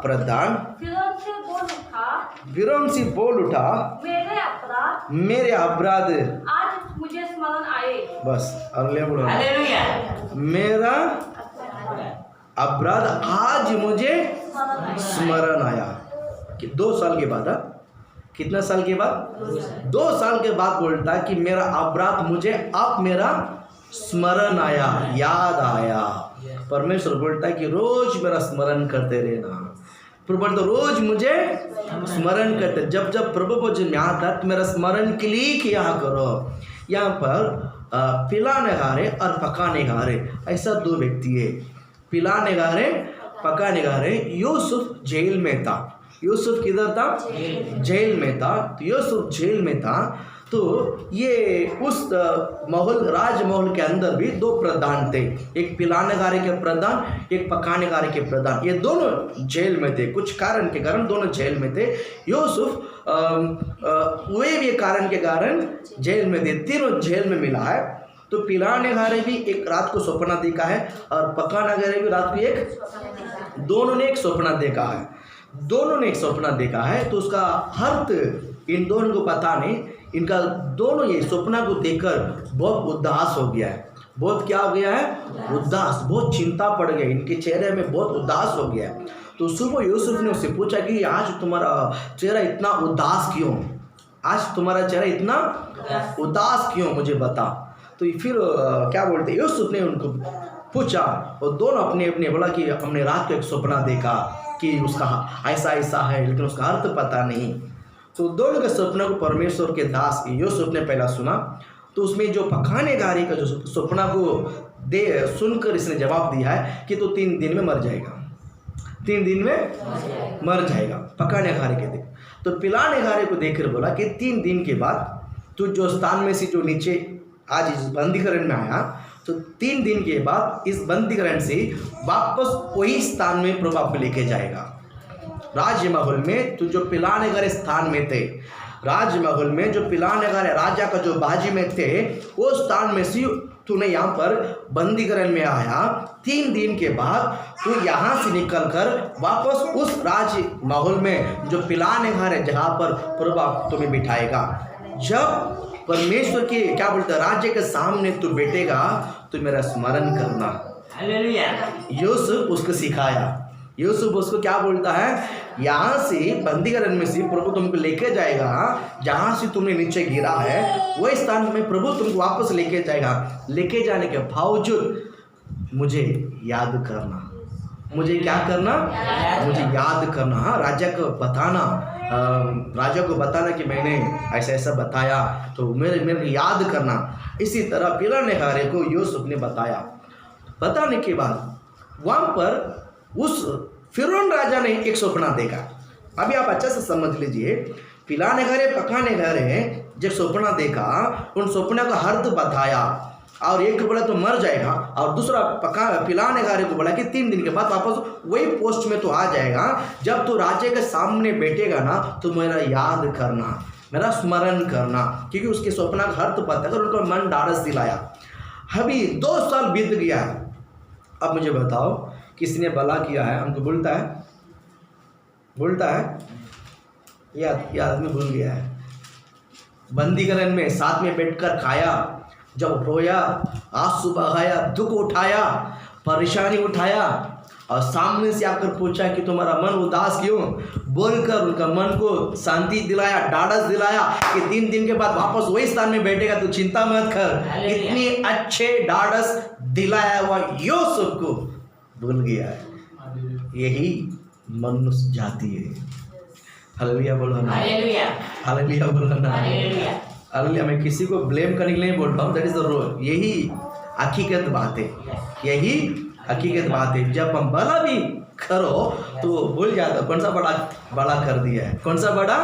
[SPEAKER 4] प्रधान
[SPEAKER 1] फिरौन से बोल उठा, मेरे अपराध
[SPEAKER 4] आज मुझे स्मरण आए।
[SPEAKER 1] बस हालेलुया, मेरा अपराध आज मुझे स्मरण आया। कि 2 साल के बाद, कितना साल के बाद, 2 साल के बाद बोलता है कि मेरा अपराध मुझे अब मेरा स्मरण आया, याद आया। परमेश्वर बोलता है कि रोज मेरा स्मरण करते रहना। प्रभु तो रोज मुझे स्मरण करते, जब जब प्रभु भोजन में आता तो मेरा स्मरण के लिए किया करो। यहाँ पर पिलाने गारे और पकाने गारे, ऐसा 2 व्यक्ति है। पिलाने गारे, पकाने गारे। यूसुफ जेल में था। यूसुफ किधर था, जेल में था। तो यूसुफ जेल में था, तो ये उस महल, राजमहल के अंदर भी 2 प्रधान थे, एक पिलाने गारे के प्रधान, एक पकाने गारे के प्रधान। ये दोनों जेल में थे, कुछ कारण के कारण दोनों जेल में थे। यूसुफ वे भी कारण के कारण जेल में थे, तीनों जेल में मिला है। तो पिलाने गारे भी एक रात को सपना देखा है, और पकाने गारे भी रात को दोनों ने एक सपना देखा है। दोनों ने एक सपना देखा है, तो उसका अर्थ इन दोनों को पता नहीं। इनका दोनों ये सपना को देखकर बहुत उदास हो गया है। बहुत क्या हो गया है, उदास, बहुत चिंता पड़ गई, इनके चेहरे में बहुत उदास हो गया है। तो सुबह यूसुफ ने उससे पूछा कि आज तुम्हारा चेहरा इतना उदास क्यों, आज तुम्हारा चेहरा इतना उदास क्यों, मुझे बता। तो फिर क्या बोलते, यूसुफ ने उनको पूछा, और दोनों अपने अपने बोला कि हमने रात को एक सपना देखा कि उसका ऐसा है, लेकिन उसका अर्थ पता नहीं। तो दोनों के सपना को परमेश्वर के दास यूसुफ ने पहला सुना। तो उसमें जो पकाने गारे का जो सपना को सुनकर इसने जवाब दिया है कि तो 3 दिन में मर जाएगा, 3 दिन में मर जाएगा। पकाने गारे के देख, तो पिलाने गारे को देखकर बोला कि 3 दिन के बाद तू जो स्थान में से जो नीचे आज इस बंदीकरण में आया, तो 3 दिन के बाद इस बंदीकरण से वापस वही स्थान में प्रभु आपको लेके जाएगा। राजमहल में तू जो पिलाने वाले स्थान में थे, राजमहल में जो पिलाने वाले राजा का जो बाजी में थे, वो स्थान में से तूने यहाँ पर बंदीकरण में आया। 3 दिन के बाद तू यहाँ से निकल कर वापस उस राजमहल में जो पिलाने वाले जगह पर प्रभु तुम्हें बिठाएगा। जब परमेश्वर के क्या बोलते हैं राज्य के सामने तू बैठेगा तो मेरा स्मरण करना। यूसुफ उसको सिखाया। यूसुफ उसको क्या बोलता है, यहाँ से बंदीकरण में से प्रभु तुमको लेके जाएगा, जहाँ से तुमने नीचे गिरा है वही स्थान में प्रभु तुमको वापस लेके जाएगा। लेके जाने के बावजूद मुझे याद करना। मुझे क्या करना? मुझे याद करना। हाँ, राजा को बताना, राजा को बताना कि मैंने ऐसा ऐसा बताया, तो मेरे याद करना। इसी तरह पिलाने वाले को यूसुफ ने बताया। बताने के बाद वहाँ पर उस फिरौन राजा ने एक सपना देखा। अभी आप अच्छा से समझ लीजिए। पिलाने वाले पकाने वाले जब सपना देखा, उन सपने का अर्थ बताया, और एक को बोला तो मर जाएगा, और दूसरा पिलाने वाले को बोला कि 3 दिन के बाद वापस वही पोस्ट में तो आ जाएगा। जब तो राजे के सामने बैठेगा ना तो मेरा याद करना, मेरा स्मरण करना, क्योंकि उसके सपना का अर्थ पता है। उनको मन ढाढ़स दिलाया। अभी 2 साल बीत गया। अब मुझे बताओ किसने भला किया है? हमको बोलता है ये आदमी भूल गया है। बंदीकरण में साथ में बैठकर खाया, जब रोया, आंसू बहाया, दुख उठाया, परेशानी उठाया, और सामने से आकर पूछा कि तुम्हारा मन उदास क्यों, बोलकर उनका मन को शांति दिलाया, ढाढ़स दिलाया कि 3 दिन के बाद वापस वही स्थान में बैठेगा, तो चिंता मत कर। इतनी अच्छे ढाढ़स दिलाया हुआ यूसुफ को भूल गया है। यही मनुष्य जाति है। हालेलुया बोलो ना। हालेलुया बोलो ना। हालेलुया। मैं किसी को ब्लेम करने के लिए बोल रहा हूँ, दैट इज द रोल। यही हकीकत बात है। यही हकीकत बात है। जब हम भला भी करो तो भूल जाता कौन सा बड़ा कर दिया है, कौन सा बड़ा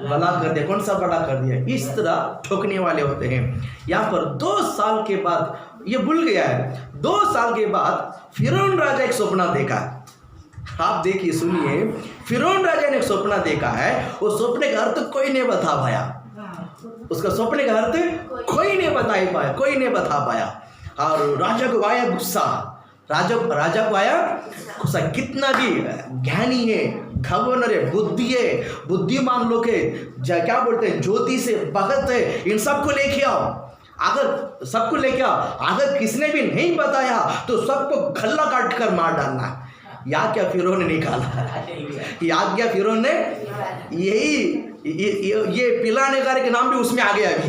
[SPEAKER 1] भला कर दिया, कौन सा बड़ा कर दिया। इस तरह ठोकने वाले होते हैं। यहाँ पर 2 साल के बाद ये भूल गया है। 2 साल के बाद फिरौन राजा एक सपना देखा। आप देखिए, सुनिए। फिरौन राजा ने एक सपना देखा है। वो सपने का अर्थ कोई नहीं बता पाया। उसका सपने का अर्थ कोई नहीं बता पाया। और राजा को आया गुस्सा। राजा को आया गुस्सा। कितना भी ज्ञानी है, गवर्नर है, बुद्धिमान लोग है, क्या बोलते हैं, ज्योति से भगत है, इन सबको लेके आओ। अगर सबको लेके आओ, अगर किसने भी नहीं बताया तो सबको गला काट कर मार डालना। याद क्या फिरौन ने निकाला? याद क्या फिरौन ने? ये पिलाने वाले का नाम भी उसमें आ गया। अभी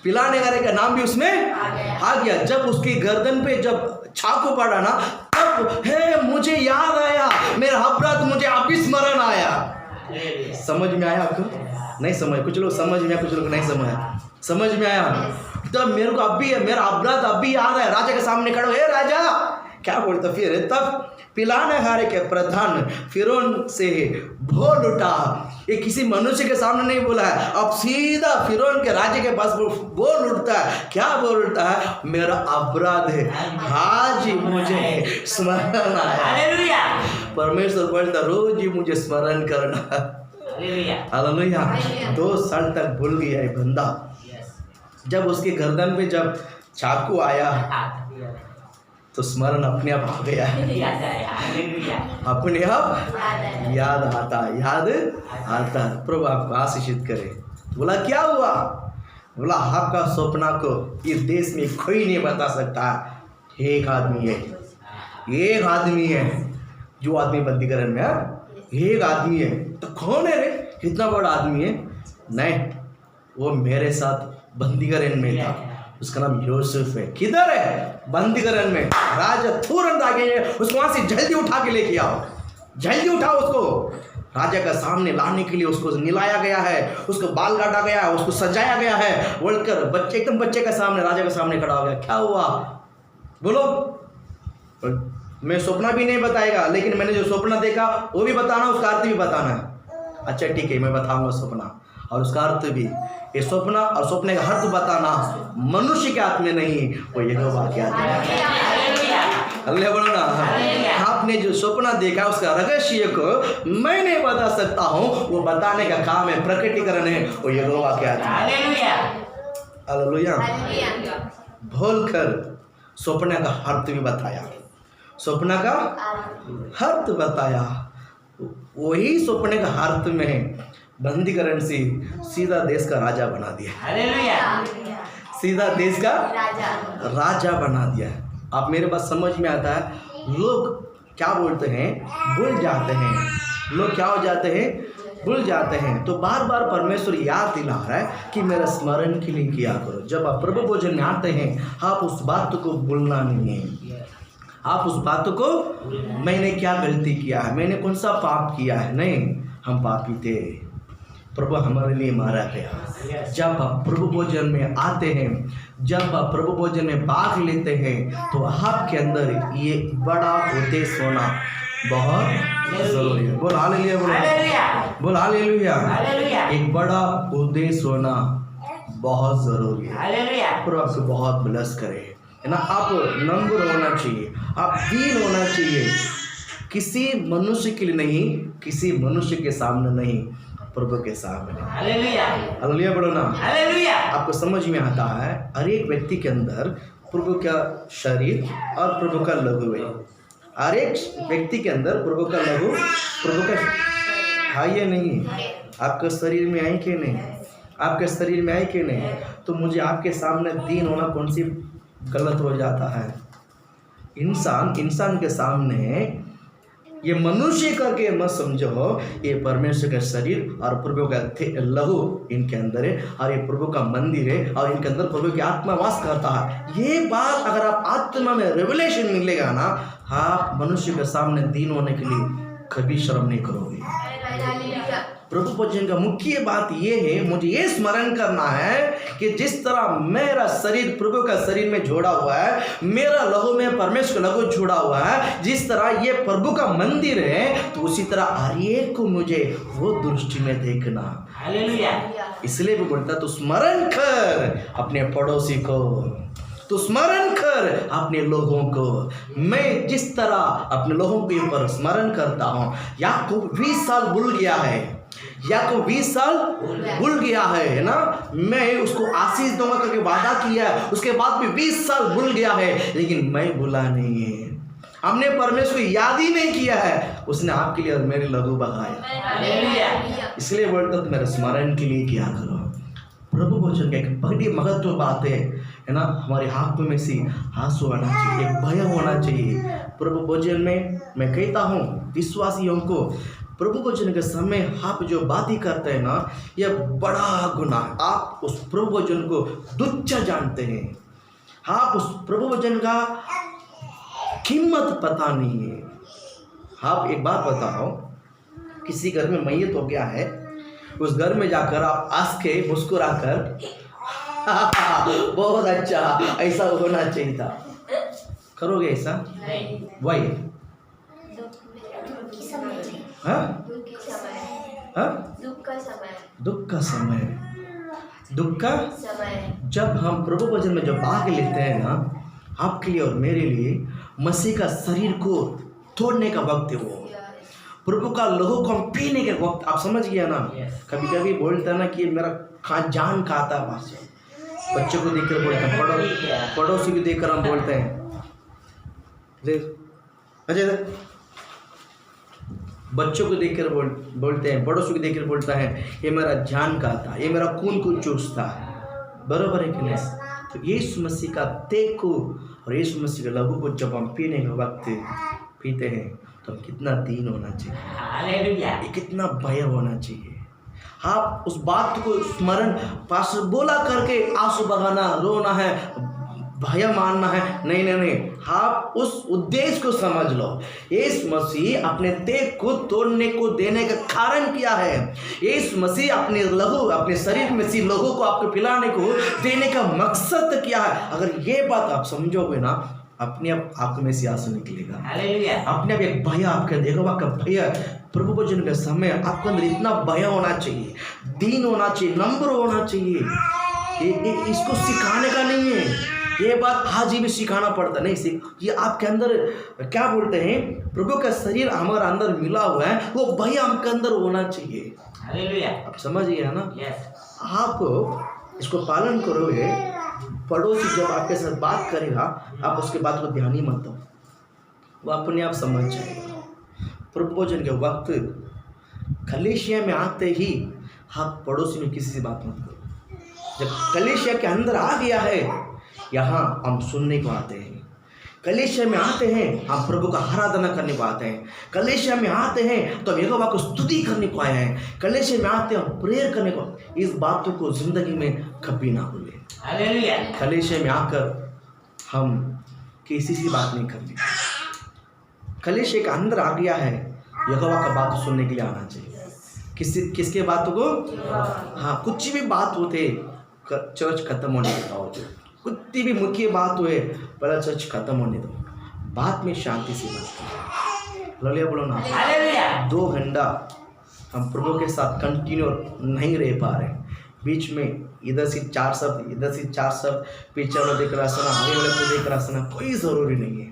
[SPEAKER 1] पिलाने वाले का नाम भी उसमें आ गया। जब उसकी गर्दन पे जब चाकू पड़ा ना, तब मुझे याद आया, मेरा अपराध मुझे अभी स्मरण आया। समझ में आया आपको? नहीं समझ, कुछ लोग समझ में आया, कुछ लोग नहीं समझ में आया। तब मेरे को अभी मेरा अपराध अभी याद है। राजा के सामने खड़ा, हे राजा, क्या बोलता फिर? तब पिलाने वाले के प्रधान फिरौन से बोल उठा। ये किसी मनुष्य के सामने नहीं बोला है, अब सीधा फिरौन के राजा के पास बोल उठता है। क्या बोल उठता है? मेरा अपराध है, आज ही मुझे स्मरण आया। परमेश्वर बोलता, रोज ही मुझे स्मरण करना। हालेलुया। 2 साल तक भूल गया है बंदा। जब उसके गर्दन पे जब चाकू आया तो स्मरण अपने आप आ गया। अपने आप याद आता। प्रभु आपको आशीषित करे। बोला क्या हुआ? बोला आपका सपना को इस देश में कोई नहीं बता सकता। एक आदमी है जो आदमी बंदीकरण में एक आदमी है। तो कौन है रे? कितना बड़ा आदमी है? नहीं, वो मेरे साथ बंदीकरण में था। उसका नाम यूसुफ है। किधर है? बंदीकरण में। राजा तुरंत आगे उसको वहां से जल्दी उठा के लेके आओ, जल्दी उठाओ उसको। राजा का सामने लाने के लिए उसको निलाया गया है, उसको बाल काटा गया है, उसको सजाया गया है। बोलकर बच्चे एकदम बच्चे के सामने, राजा के सामने खड़ा हो गया। क्या हुआ बोलो? मैं सपना भी नहीं बताएगा, लेकिन मैंने जो सपना देखा वो भी बताना, उसका अर्थ भी बताना है। अच्छा ठीक है, मैं बताऊंगा सपना। और उसका अर्थ भी, ये स्वप्न और स्वप्न का अर्थ बताना मनुष्य के हाथ में नहीं, वो यहोवा के हाथ में। अगले बोलो ना, आपने जो स्वप्न देखा उसका रहस्य को मैं नहीं बता सकता हूँ, वो बताने का काम है, प्रकटीकरण है, वो यहोवा के हाथ में। हालेलुया। बोलकर स्वप्न का अर्थ भी बताया, स्वप्न का अर्थ बताया। वही स्वप्न का अर्थ में बंदीकरण से सीधा देश का राजा बना दिया, सीधा देश का राजा बना दिया। आप मेरे बात समझ में आता है? लोग क्या बोलते हैं, भूल जाते हैं, लोग क्या हो जाते हैं, भूल जाते हैं। तो बार बार परमेश्वर याद दिला रहा है कि मेरा स्मरण के लिए किया करो। जब आप प्रभु भोजन में आते हैं, आप उस बात को भूलना नहीं है, आप उस बात को, मैंने क्या गलती किया है, मैंने कौन सा पाप किया है, नहीं, हम पापी थे, प्रभु हमारे लिए मारा गया। जब आप प्रभु भोजन में आते हैं, जब आप प्रभु भोजन में भाग लेते हैं, तो आपके अंदर ये बड़ा उद्देश्य होना बहुत जरूरी है। बोल हालेलुया, बोल हालेलुया। एक बड़ा उद्देश्य होना बहुत जरूरी है। प्रभु आपको बहुत ब्लेस करे, है ना। आप नंबर होना चाहिए, आप दीन होना चाहिए, किसी मनुष्य के लिए नहीं, किसी मनुष्य के सामने नहीं, प्रभु के सामने। हालेलुया बोलो ना। आपको समझ में आता है, हर एक व्यक्ति के अंदर प्रभु का शरीर और प्रभु का लहू है। हर एक व्यक्ति के अंदर प्रभु का लहू, प्रभु का है या नहीं, आपके शरीर में है कि नहीं, आपके शरीर में है कि नहीं। तो मुझे आपके सामने दीन होना कौन सी गलत हो जाता है? इंसान के सामने ये मनुष्य करके मत समझो, ये परमेश्वर का शरीर और प्रभु का लहू इनके अंदर है, और ये प्रभु का मंदिर है, और इनके अंदर प्रभु की आत्मा वास करता है। ये बात अगर आप आत्मा में रेवलेशन मिलेगा ना, आप मनुष्य के सामने दीन होने के लिए कभी शर्म नहीं करोगे। प्रभु भोजन का मुख्य बात ये है, मुझे ये स्मरण करना है कि जिस तरह मेरा शरीर प्रभु का शरीर में जोड़ा हुआ है, मेरा लहू में परमेश्वर का लहू जोड़ा हुआ है, जिस तरह ये प्रभु का मंदिर है, तो उसी तरह हर एक को मुझे वो दृष्टि में देखना। इसलिए वो बोलता, तो स्मरण कर अपने पड़ोसी को, तो स्मरण कर अपने लोगों को। मैं जिस तरह अपने लोगों के ऊपर स्मरण करता हूँ, याकूब 20 साल भूल गया है, याकूब 20 साल भूल गया है ना, मैं उसको आशीष दूंगा करके वादा किया है, उसके बाद भी 20 साल भूल गया है, लेकिन मैं भूला नहीं है। हमने परमेश्वर को याद ही नहीं किया है, उसने आपके लिए और मेरे लहू बहाया। इसलिए बोलता तो मेरे स्मरण के लिए किया करो। प्रभु भोजन का एक बड़ी महत्व बात है ना, हमारे हाथों में से आंसू आना चाहिए, एक भय होना चाहिए। प्रभु भोजन में मैं कहता हूँ विश्वासियों को, प्रभु भोजन के समय आप जो बातें करते हैं ना, यह बड़ा गुनाह है। आप उस प्रभु भोजन को तुच्छ जानते हैं, आप उस प्रभु भोजन का कीमत पता नहीं है। आप एक बात बताओ, किसी घर में मैयत हो गया है, उस घर में जाकर आप हंस के मुस्कुरा कर बहुत अच्छा, ऐसा होना चाहिए था, करोगे ऐसा? वही दुख का समय जब हम प्रभु भोजन में जब भाग लेते हैं ना, आपके लिए और मेरे लिए मसीह का शरीर को तोड़ने का वक्त है, वो प्रभु का लहू को हम पीने के वक्त। आप समझ गया ना। कभी कभी बोलता है ना कि मेरा जान खाता है, वहाँ से बच्चों को देखकर बोलते हैं, पड़ोसी को देखकर हम बोलते हैं, अजय बच्चों को देखकर बोलते हैं, पड़ोसी को देखकर बोलता है, ये मेरा जान खाता, ये मेरा खून को चूसता, बराबर है कि नहीं? तो यीशु मसीह का तेग को और यीशु मसीह का लहू को जब हम पीने के वक्त पीते हैं, तो कितना दीन होना चाहिए, कितना भय होना चाहिए। आप उस बात को स्मरण पास बोला करके आंसू बहाना, रोना है, भय मानना है, नहीं नहीं नहीं, आप उस उद्देश्य को समझ लो। यीशु मसीह अपने तेग को तोड़ने को देने का कारण क्या है? यीशु मसीह अपने लहू, अपने शरीर में से लहू को आपको पिलाने को देने का मकसद क्या है? अगर ये बात आप समझोगे ना, अपने आप आंखों में से आंसू निकलेगा।
[SPEAKER 5] हालेलुया।
[SPEAKER 1] अपने आप एक भय आपके देखो, आपका भय प्रभु भोजन के समय आपके अंदर इतना भय होना चाहिए, दीन होना चाहिए, नम्र होना चाहिए। इसको सिखाने का नहीं है, ये बात आज ही भी सिखाना पड़ता नहीं। ये आपके अंदर क्या बोलते हैं, प्रभु का शरीर हमारे अंदर मिला हुआ है, वो भय आपके अंदर होना चाहिए।
[SPEAKER 5] हालेलुया।
[SPEAKER 1] आप समझिए ना।
[SPEAKER 5] यस।
[SPEAKER 1] आप इसको पालन करोगे, पड़ोसी जब आपके साथ बात करेगा आप उसके बात को ध्यान ही मत दो, वो अपने आप समझ जाएगा। प्रभु भोजन के वक्त कलीसिया में आते ही आप पड़ोसी में किसी से बात मत करो। जब कलीसिया के अंदर आ गया है, यहाँ हम सुनने को आते हैं, कलीसिया में आते हैं हम प्रभु का आराधना करने को आते हैं, कलीसिया में आते हैं तो हम यहोवा को स्तुति करने को आए हैं, कलीसिया में आते हैं हम प्रेयर करने को। इस बातों को जिंदगी में कभी ना भूलें।
[SPEAKER 5] हालेलुया।
[SPEAKER 1] कलीसिया में आकर हम किसी से बात नहीं करनी। कलीसिया के अंदर आ गया है, यहोवा का बात सुनने के लिए आना चाहिए। किसके बातों को? हाँ, कुछ भी बात होते चर्च खत्म होने के बावजूद, कुछ भी मुख्य बात हुए पहले चर्च खत्म होने दो, बात में शांति से बात करो। हालेलुया बोलो ना।
[SPEAKER 5] हालेलुया।
[SPEAKER 1] 2 घंटा हम प्रभु के साथ कंटिन्यू नहीं रह पा रहे, बीच में इधर से 4 शब्द, इधर से 4 शब्द, पीछे वाला देख रहा सुना, आगे वाले को देख रहा सुना, कोई ज़रूरी नहीं है।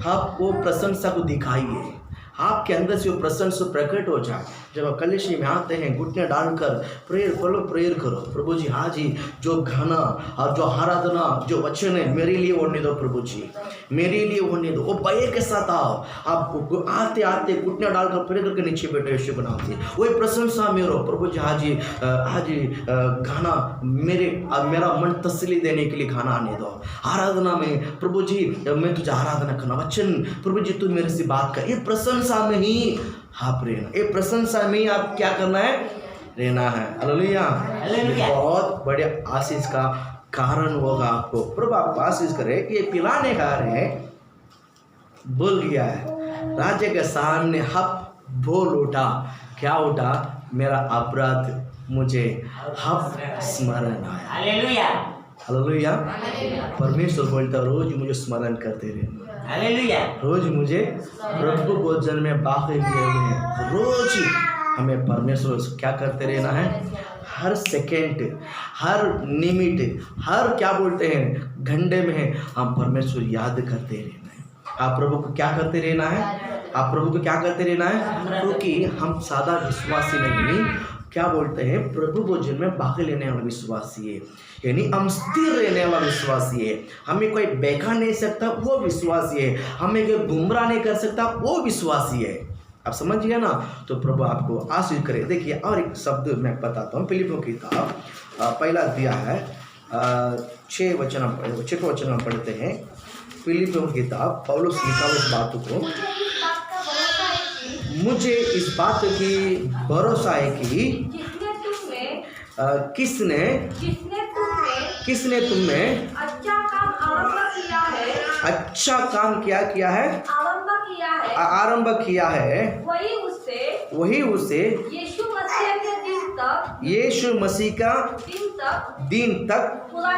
[SPEAKER 1] आप वो प्रशंसा को दिखाइए, आपके अंदर से वो प्रशंसा प्रकट हो जाए। जब आप कलीसिया में आते हैं, घुटने डालकर प्रेयर करो, प्रभु जी हाँ जी, जो गाना और जो आराधना जो वचन है मेरे लिए होने दो, प्रभु जी मेरे लिए होने दो। वो भय के साथ आओ, आप आते आते घुटने डालकर प्रेयर करके नीचे बैठे यीशु को नाम से वही प्रशंसा मेरो, प्रभु जी हाँ जी गाना मेरा मन तसल्ली देने के लिए गाना आने दो। आराधना में प्रभु जी मैं तुझे आराधना करना, वचन प्रभु जी तू मेरे से बात कर, ये प्रशंसा में ही आप रहना, ये प्रशंसा में ही आप क्या करना है, रहना है। हालेलुया। बहुत बड़े आशीष का कारण होगा आपको। प्रभु आपको आशीष करे कि ये पिलाने का है बोल गया है, राज्य के सामने हप बोल उठा, क्या उठा, मेरा अपराध मुझे हप स्मरण आया।
[SPEAKER 5] हालेलुया।
[SPEAKER 1] हालेलुया। परमेश्वर बोलता रोज मुझे स्मरण करते रहना,
[SPEAKER 5] हालेलुया।
[SPEAKER 1] रोज मुझे प्रभु भोजन में बाकी किए हुए हैं, रोज हमें परमेश्वर क्या करते रहना है, हर सेकेंड, हर निमिट, हर क्या बोलते हैं घंटे में हम परमेश्वर याद करते रहना है। आप प्रभु को क्या करते रहना है, आप प्रभु को क्या करते रहना है, क्योंकि हम सादा विश्वासी नहीं, क्या बोलते हैं प्रभु भोजन में भाग लेने वाला विश्वासी है, यानी हम स्थिर रहने वाला विश्वासी है। हमें कोई बेकार नहीं सकता वो विश्वासी है, हमें कोई गुमराह नहीं कर सकता वो विश्वासी है। आप समझिए ना। तो प्रभु आपको आशीष करे। देखिए और एक शब्द मैं बताता हूँ, फिलिपियों की किताब पहला दिया है 6 वचन हम पढ़ते हैं। फिलिपियों की किताब पौलुस लिखा इस बात को, मुझे इस बात की भरोसा है कि किसने तुम में
[SPEAKER 4] अच्छा काम आरंभ किया है,
[SPEAKER 1] अच्छा काम क्या किया है, आरंभ किया है, वही उसे यीशु मसीह का दिन तक पूरा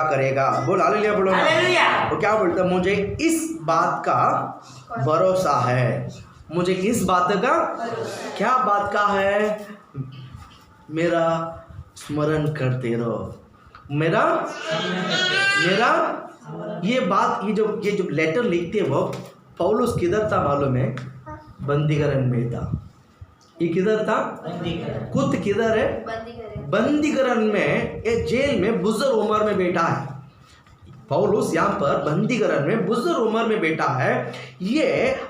[SPEAKER 1] करेगा। बोल हालेलुया बोलो। वो क्या बोलता है, मुझे इस बात का भरोसा है, मुझे इस बात का, क्या बात का है, मेरा स्मरण करते रहो, मेरा ये बात, ये जो लेटर लिखते हैं वो पौलुस किधर था मालूम है, बंदीगृह में था। ये किधर था, खुद किधर है, बंदीगृह में, ये जेल में बुजुर्ग उम्र में बैठा है। पौलुस यहाँ पर बंदीगृह में बुजुर्ग उम्र में बैठा है, ये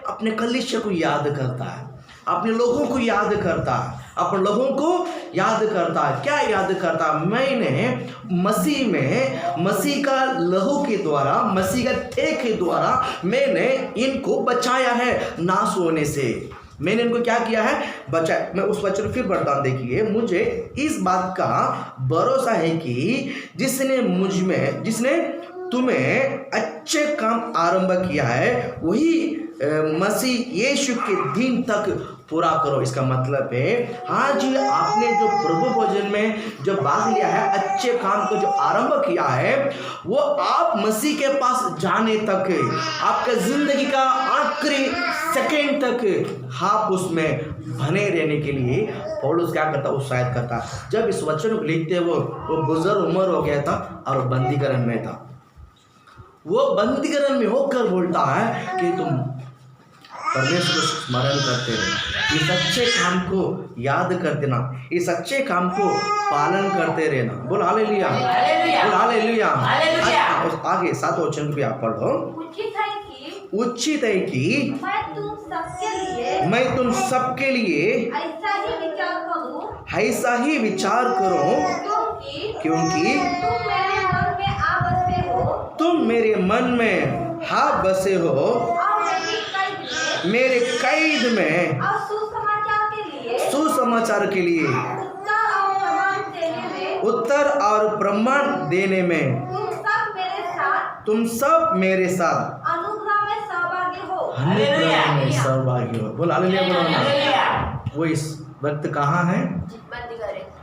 [SPEAKER 1] अपने कलीसिया को याद करता है, अपने लोगों को याद करता है, अपने लोगों को याद करता है। क्या याद करता है, मैंने मसीह में, मसीह का लहू के द्वारा, मसीह का तेज के द्वारा मैंने इनको बचाया है नाश होने से, मैंने इनको क्या किया है, बचाया। मैं उस वचन फिर पढ़ता हूं, देखिए, मुझे इस बात का भरोसा है कि जिसने तुम्हें अच्छे काम आरंभ किया है वही मसीह यीशु के दिन तक पूरा करो। इसका मतलब है आज आपने जो प्रभु भोजन में जो भाग लिया है, अच्छे काम को जो आरंभ किया है, वो आप मसीह के पास जाने तक, आपका जिंदगी का आखिरी सेकंड तक आप उसमें बने रहने के लिए पौलुस क्या करता, उत्साहित करता। जब इस वचन को लिखते वो बुजुर्ग उम्र हो गया था और बंदीकरण में था। वो बंदीकरण में होकर बोलता है कि तुम परमेश्वर को स्मरण करते रहना, इस अच्छे काम को याद कर देना, इस अच्छे काम को पालन करते रहना। बोल हालेलुया, बोल हालेलुया। आगे 7 वचन भी आप पढ़ो। उचित है कि मैं तुम सबके लिए ऐसा ही विचार करूं, क्योंकि तुम मेरे मन में हाँ बसे हो, मेरे कैद में सुसमाचार के लिए उत्तर और प्रमाण देने में तुम सब मेरे साथ अनुग्रह में सहभागी हो। बोल हालेलुया, बोलो। वो इस वक्त कहाँ है?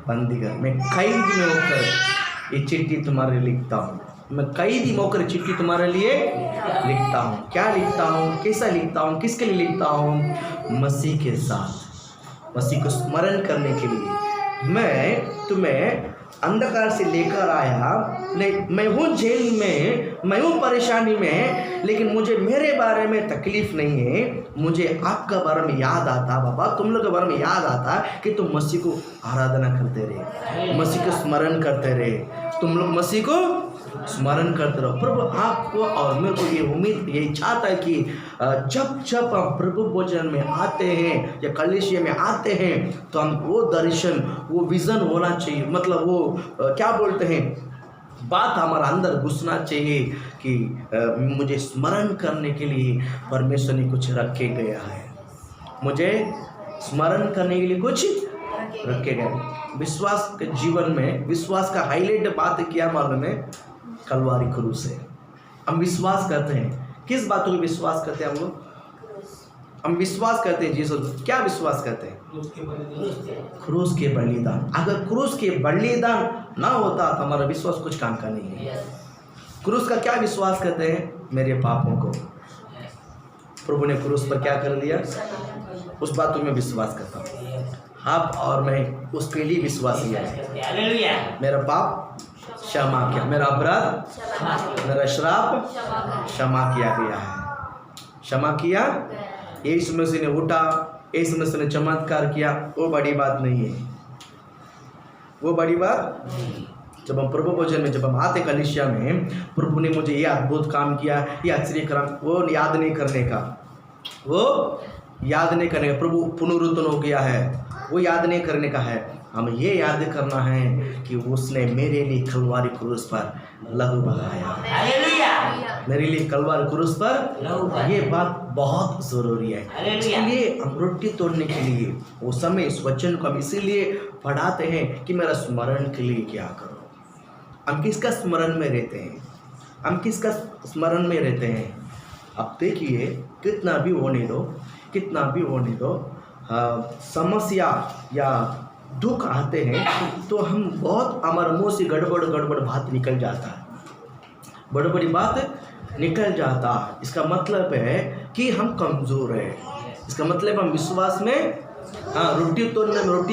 [SPEAKER 1] बंदीघर में कैद में होकर ये चिट्ठी तुम्हारे लिखता हूँ। मैं कैदी होकर चिट्ठी तुम्हारे लिए लिखता हूँ। क्या लिखता हूँ, कैसा लिखता हूँ, किसके लिए लिखता हूँ? मसीह के साथ, मसीह को स्मरण करने के लिए। मैं तुम्हें अंधकार से लेकर आया, मैं हूँ जेल में, मैं हूँ परेशानी में, लेकिन मुझे मेरे बारे में तकलीफ नहीं है। मुझे आपका बारे में याद आता, बाबा तुम लोग के बारे में याद आता कि तुम मसीह को आराधना करते रहे, मसीह को स्मरण करते रहे, तुम लोग मसीह को स्मरण करते रहो। प्रभु आपको और मेरे को ये उम्मीद, यही चाहता है कि जब जब हम प्रभु भोजन में आते हैं या कलीसिया में आते हैं तो हम वो दर्शन, वो विजन होना चाहिए। मतलब वो क्या बोलते हैं, बात हमारा अंदर घुसना चाहिए कि मुझे स्मरण करने के लिए परमेश्वर ने कुछ रखे गया है, मुझे स्मरण करने के लिए कुछ रखे गए। विश्वास के जीवन में विश्वास का हाईलाइट बात क्या मालूम है? कलवारी क्रूस है। हम विश्वास करते हैं, किस बातों को विश्वास करते हैं हम लोग? हम विश्वास करते हैं जीसस, क्या विश्वास करते हैं? क्रूस के बलिदान। अगर क्रूस के बलिदान ना होता तो हमारा विश्वास कुछ काम का नहीं है। क्रूस का क्या विश्वास करते हैं? मेरे पापों को प्रभु ने क्रूस पर क्या कर दिया, उस बातों में विश्वास करता हूँ। आप और मैं उसके लिए विश्वासी है। मेरा पाप क्षमा किया, मेरा अपराध, मेरा श्राप क्षमा किया गया है, क्षमा किया। यीशु मसीह ने उठा, यीशु मसीह ने चमत्कार किया, वो बड़ी बात नहीं है, वो बड़ी बात। जब हम प्रभु भोजन में जब हम आते कलीसिया में, प्रभु ने मुझे ये अद्भुत काम किया, ये आश्चर्य काम, वो याद नहीं करने का, वो याद नहीं करने का। प्रभु पुनरुत्थान हो गया है, वो याद नहीं करने का है। हमें ये याद करना है कि उसने मेरे लिए कलवारी क्रूस पर लहू बहाया, मेरे लिए कलवारी क्रूस पर। ये बात बहुत ज़रूरी है। इसलिए हम रोटी तोड़ने के लिए वो समय इस वचन को हम इसीलिए पढ़ाते हैं कि मेरा स्मरण के लिए क्या करो। हम किसका स्मरण में रहते हैं? हम किसका स्मरण में रहते हैं? अब देखिए, कितना भी होने दो, कितना भी होने दो, समस्या या दुख आते हैं तो हम बहुत, हमारे मुँह से गड़बड़ बात निकल जाता है, बड़ी बात निकल जाता है। इसका मतलब है कि हम कमज़ोर हैं। इसका मतलब हम विश्वास में, रोटी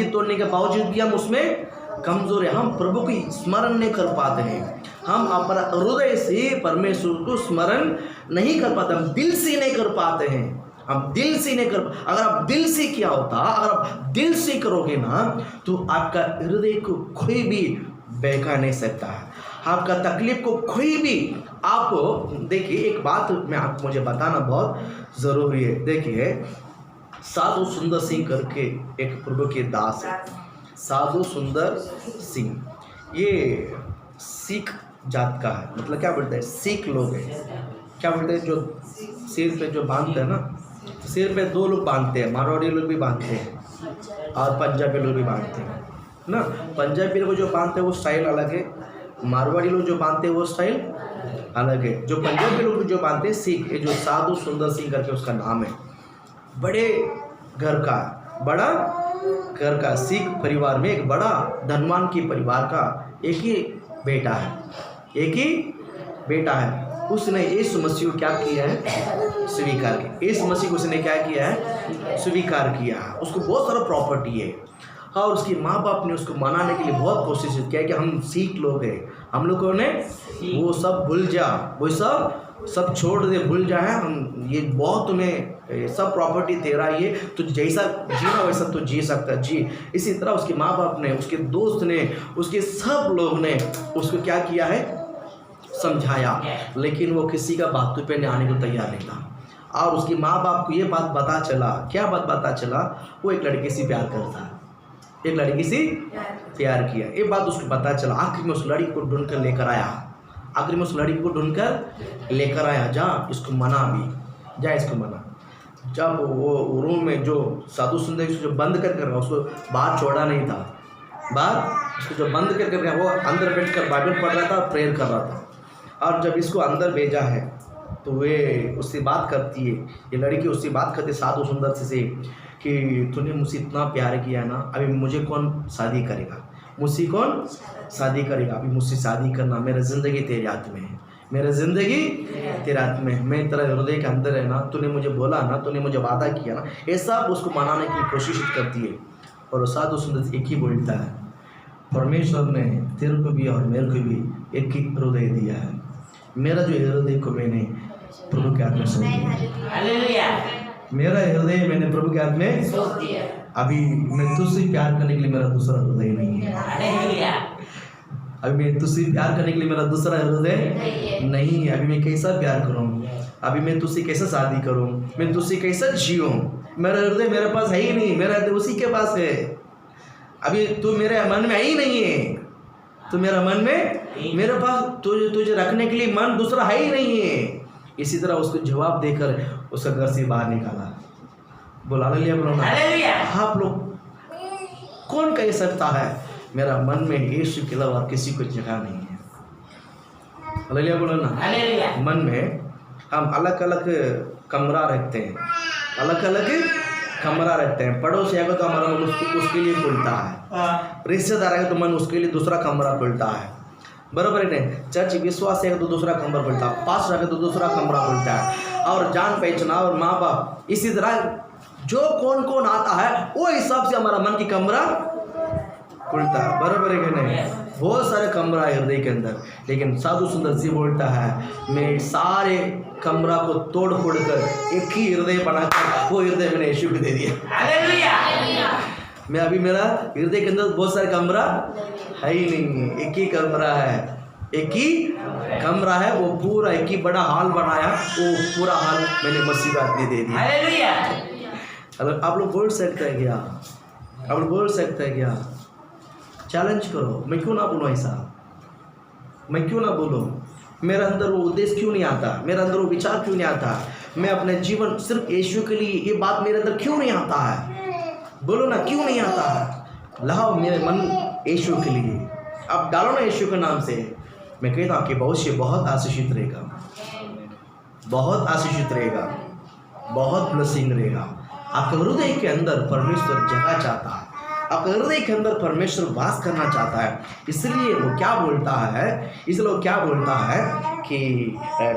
[SPEAKER 1] तोड़ने के बावजूद भी हम उसमें कमज़ोर है। हम प्रभु की स्मरण नहीं कर पाते हैं, हम अपना हृदय से परमेश्वर को स्मरण नहीं कर पाते, हम दिल से नहीं कर पाते हैं, हम दिल से नहीं कर। अगर आप दिल से किया होता, अगर आप दिल से करोगे ना, तो आपका हृदय को कोई भी बहका नहीं सकता है, आपका तकलीफ को कोई भी। आप देखिए, एक बात मैं आपको मुझे बताना बहुत ज़रूरी है। देखिए, साधु सुंदर सिंह करके एक प्रभु के दास है, साधु सुंदर सिंह। ये सिख जात का है, मतलब क्या बोलते हैं, सिख लोग हैं। क्या बोलते हैं, जो सिर पे जो बांधते हैं ना, सिर पे 2 लोग बांधते हैं, मारवाड़ी लोग भी बांधते हैं और पंजाबी लोग भी बांधते हैं ना। पंजाबी लोग जो बांधते हैं वो स्टाइल अलग है, मारवाड़ी लोग जो बांधते हैं वो स्टाइल अलग है। जो पंजाबी लोग जो बांधते हैं सिख, ये जो साधु सुंदर सिंह करके उसका नाम है, बड़े घर का, बड़ा घर का, सिख परिवार में एक बड़ा धनवान की परिवार का एक ही बेटा है, एक ही बेटा है। उसने यीशु मसीह को क्या किया है? स्वीकार किया। यीशु मसीह को उसने क्या किया है? स्वीकार किया। उसको बहुत सारा प्रॉपर्टी है और उसके माँ बाप ने उसको मनाने के लिए बहुत कोशिश किया कि हम सिख लोग हैं, हम लोगों ने वो सब भूल जा, वो सब छोड़ दे, भूल जाए, हम ये बहुत तुम्हें सब प्रॉपर्टी तेरा, ये तो जैसा जीना वैसा तो जी सकता जी। इसी तरह उसके माँ बाप ने, उसके दोस्त ने, उसके सब लोग ने उसको क्या किया है? समझाया, लेकिन वो किसी का बातों पे आने को तैयार नहीं था। और उसके माँ बाप को ये बात पता चला, क्या बात पता चला? वो एक लड़के से प्यार करता है, एक लड़की से प्यार किया, ये बात उसको पता चला। आखिर में उस लड़की को ढूंढ कर लेकर आया, आखिर में उस लड़की को ढूंढकर लेकर आया। जा इसको मना, भी जा इसको मना। जब वो रूम में जो साधु सुंदर जो बंद कर कर उसको बाहर छोड़ा नहीं था, बाहर उसको जो बंद कर कर वो अंदर बैठकर बाइबल पढ़ रहा था, प्रेयर कर रहा था। और जब इसको अंदर भेजा है तो वे उससे बात करती है, ये लड़की उससे बात करती है साधु सुंदर से कि तूने मुझसे इतना प्यार किया ना, अभी मुझे कौन शादी करेगा, मुझसे कौन शादी करेगा, अभी मुझसे शादी करना, मेरा ज़िंदगी तेरे हाथ में है, मेरा ज़िंदगी तेरे हाथ में है, मैं तेरा हृदय के अंदर है ना, तूने मुझे बोला ना, तूने मुझे वादा किया ना, ये सब उसको मनाने की कोशिश करती है। और साधु सुंदर एक ही बोलता है, परमेश्वर ने तेरे को भी और मेरे को भी एक ही हृदय दिया है, मेरा जो हृदय को मैंने प्रभु के हाथ में सौंप दिया, मेरा हृदय मैंने प्रभु के हाथ में सौंप दिया। अभी मैं तुझसे प्यार करने के लिए मेरा दूसरा हृदय नहीं है, अभी मैं तुझसे प्यार करने के लिए मेरा दूसरा हृदय नहीं है। अभी मैं कैसा प्यार करूं, अभी मैं तुझसे कैसा शादी करूं, मैं तुझसे कैसा जीऊं, मेरा हृदय मेरे पास है ही नहीं, मेरा हृदय उसी के पास है। अभी तू मेरे मन में ही नहीं है, तो मेरा मन में, मेरे पास तुझे रखने के लिए मन दूसरा है ही नहीं है। इसी तरह उसको जवाब देकर उसका घर से बाहर निकाला। बोला हालेलुया, बोलो ना। आप लोग कौन कह सकता है मेरा मन में यीशु के अलावा किसी को जगह नहीं है? हालेलुया, बोलो ना। मन में हम अलग अलग कमरा रखते हैं, अलग अलग कमरा रखते हैं। पड़ोसी आएगा तो हमारा मन उसके लिए खुलता है, रिश्तेदार आएगा तो मन उसके लिए दूसरा कमरा खुलता है, बराबर है नहीं? चर्च विश्वास है तो दूसरा कमरा खुलता है, पास रखे तो दूसरा कमरा खुलता है, और जान पहचाना और माँ बाप, इसी तरह जो कौन कौन आता है वो हिसाब से हमारा मन की कमरा खुलता है, बराबर है कि नहीं? बहुत सारे कमरा है हृदय के अंदर, लेकिन साधु सुंदर जी बोलता है मैं सारे कमरा को तोड़ फोड़ कर एक ही हृदय बनाकर वो हृदय मैंने यीशु को दे दिया। मैं अभी मेरा हृदय के अंदर बहुत सारे कमरा है ही नहीं, एक ही कमरा है, एक ही कमरा है, वो पूरा एक ही बड़ा हॉल बनाया, वो पूरा हॉल मैंने मसीह को अपने दे दिया। आप लोग बोल सकते हैं क्या? आप लोग बोल सकते हैं क्या? चैलेंज करो, मैं क्यों ना बोलूँ ऐसा, मैं क्यों ना बोलूँ? मेरे अंदर वो उद्देश्य क्यों नहीं आता, मेरे अंदर वो विचार क्यों नहीं आता, मैं अपने जीवन सिर्फ यीशु के लिए, ये बात मेरे अंदर क्यों नहीं आता है? बोलो ना, क्यों नहीं आता है? लाओ मेरे मन यीशु के लिए, अब डालो ना यीशु के नाम से। मैं कहता हूँ कि भविष्य बहुत आशीषित रहेगा, बहुत आशीषित रहेगा, बहुत ब्लेसिंग रहेगा। आपके हृदय के अंदर परमेश्वर जगह चाहता है, आपके हृदय के अंदर परमेश्वर वास करना चाहता है। इसलिए वो क्या बोलता है, इसलिए वो क्या बोलता है कि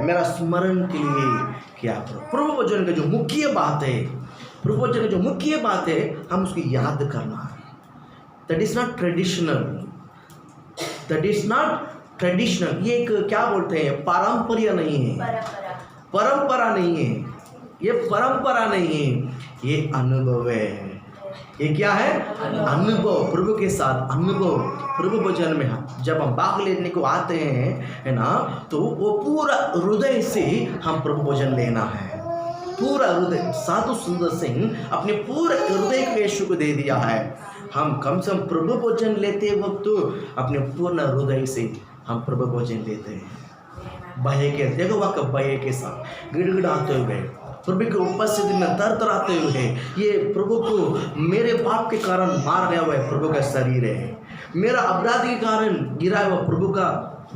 [SPEAKER 1] मेरा स्मरण के लिए क्या करो। प्रभु वचन का जो मुख्य बात है, प्रभु वचन का जो मुख्य बात है, हम उसकी याद करना है। That is not traditional, that is not traditional. ये एक क्या बोलते हैं, पारंपरिक नहीं है, परंपरा नहीं है, ये परंपरा नहीं है, ये अनुभव है। ये क्या है? अनुभव, प्रभु के साथ अनुभव। प्रभु वचन में जब हम भाग लेने को आते हैं, है ना, तो वो पूरा हृदय से हम प्रभु वचन लेना है, पूरा हृदय। साधु सुंदर सिंह अपने पूरे हृदय को यीशु को दे दिया है। हम कम से कम प्रभु वचन लेते वक्त अपने पूर्ण हृदय से हम प्रभु वचन लेते हैं। भय के, देखो वह भय के साथ गिड़गिड़ाते हुए, प्रभु की उपस्थिति में तरतराते हुए, ये प्रभु को मेरे पाप के कारण मार गया हुआ है प्रभु का शरीर है, मेरा अपराध के कारण गिरा हुआ प्रभु का,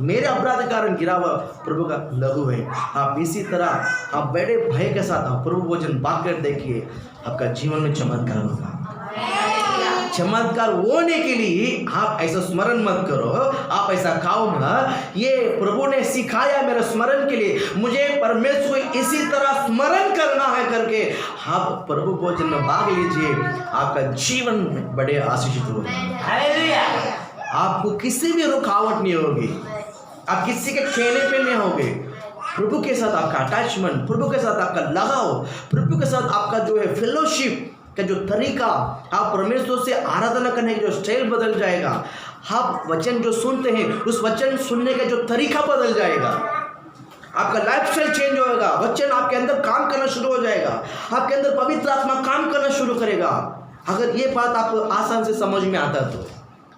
[SPEAKER 1] मेरे अपराध के कारण गिरा हुआ प्रभु का लहू है। आप इसी तरह आप बड़े भय के साथ आप प्रभु वचन पाकर देखिए, आपका जीवन में चमत्कार होगा। चमत्कार होने के लिए आप ऐसा स्मरण मत करो, आप ऐसा खाओ मत। ये प्रभु ने सिखाया मेरे स्मरण के लिए, मुझे परमेश्वर को इसी तरह स्मरण करना है करके आप प्रभु भोजन में भाग लीजिए। आपका जीवन बड़े आशीषित होगा। आपको किसी भी रुकावट नहीं होगी, आप किसी के खेने पे नहीं होगे। प्रभु के साथ आपका अटैचमेंट, प्रभु के साथ आपका लगाव, प्रभु के साथ आपका जो है फेलोशिप का जो तरीका, आप परमेश्वर से आराधना करने का जो स्टाइल बदल जाएगा। आप वचन जो सुनते हैं उस वचन सुनने का जो तरीका बदल जाएगा। आपका लाइफस्टाइल चेंज होगा। वचन आपके अंदर काम करना शुरू हो जाएगा। आपके अंदर पवित्र आत्मा काम करना शुरू करेगा। अगर ये बात आपको आसान से समझ में आता तो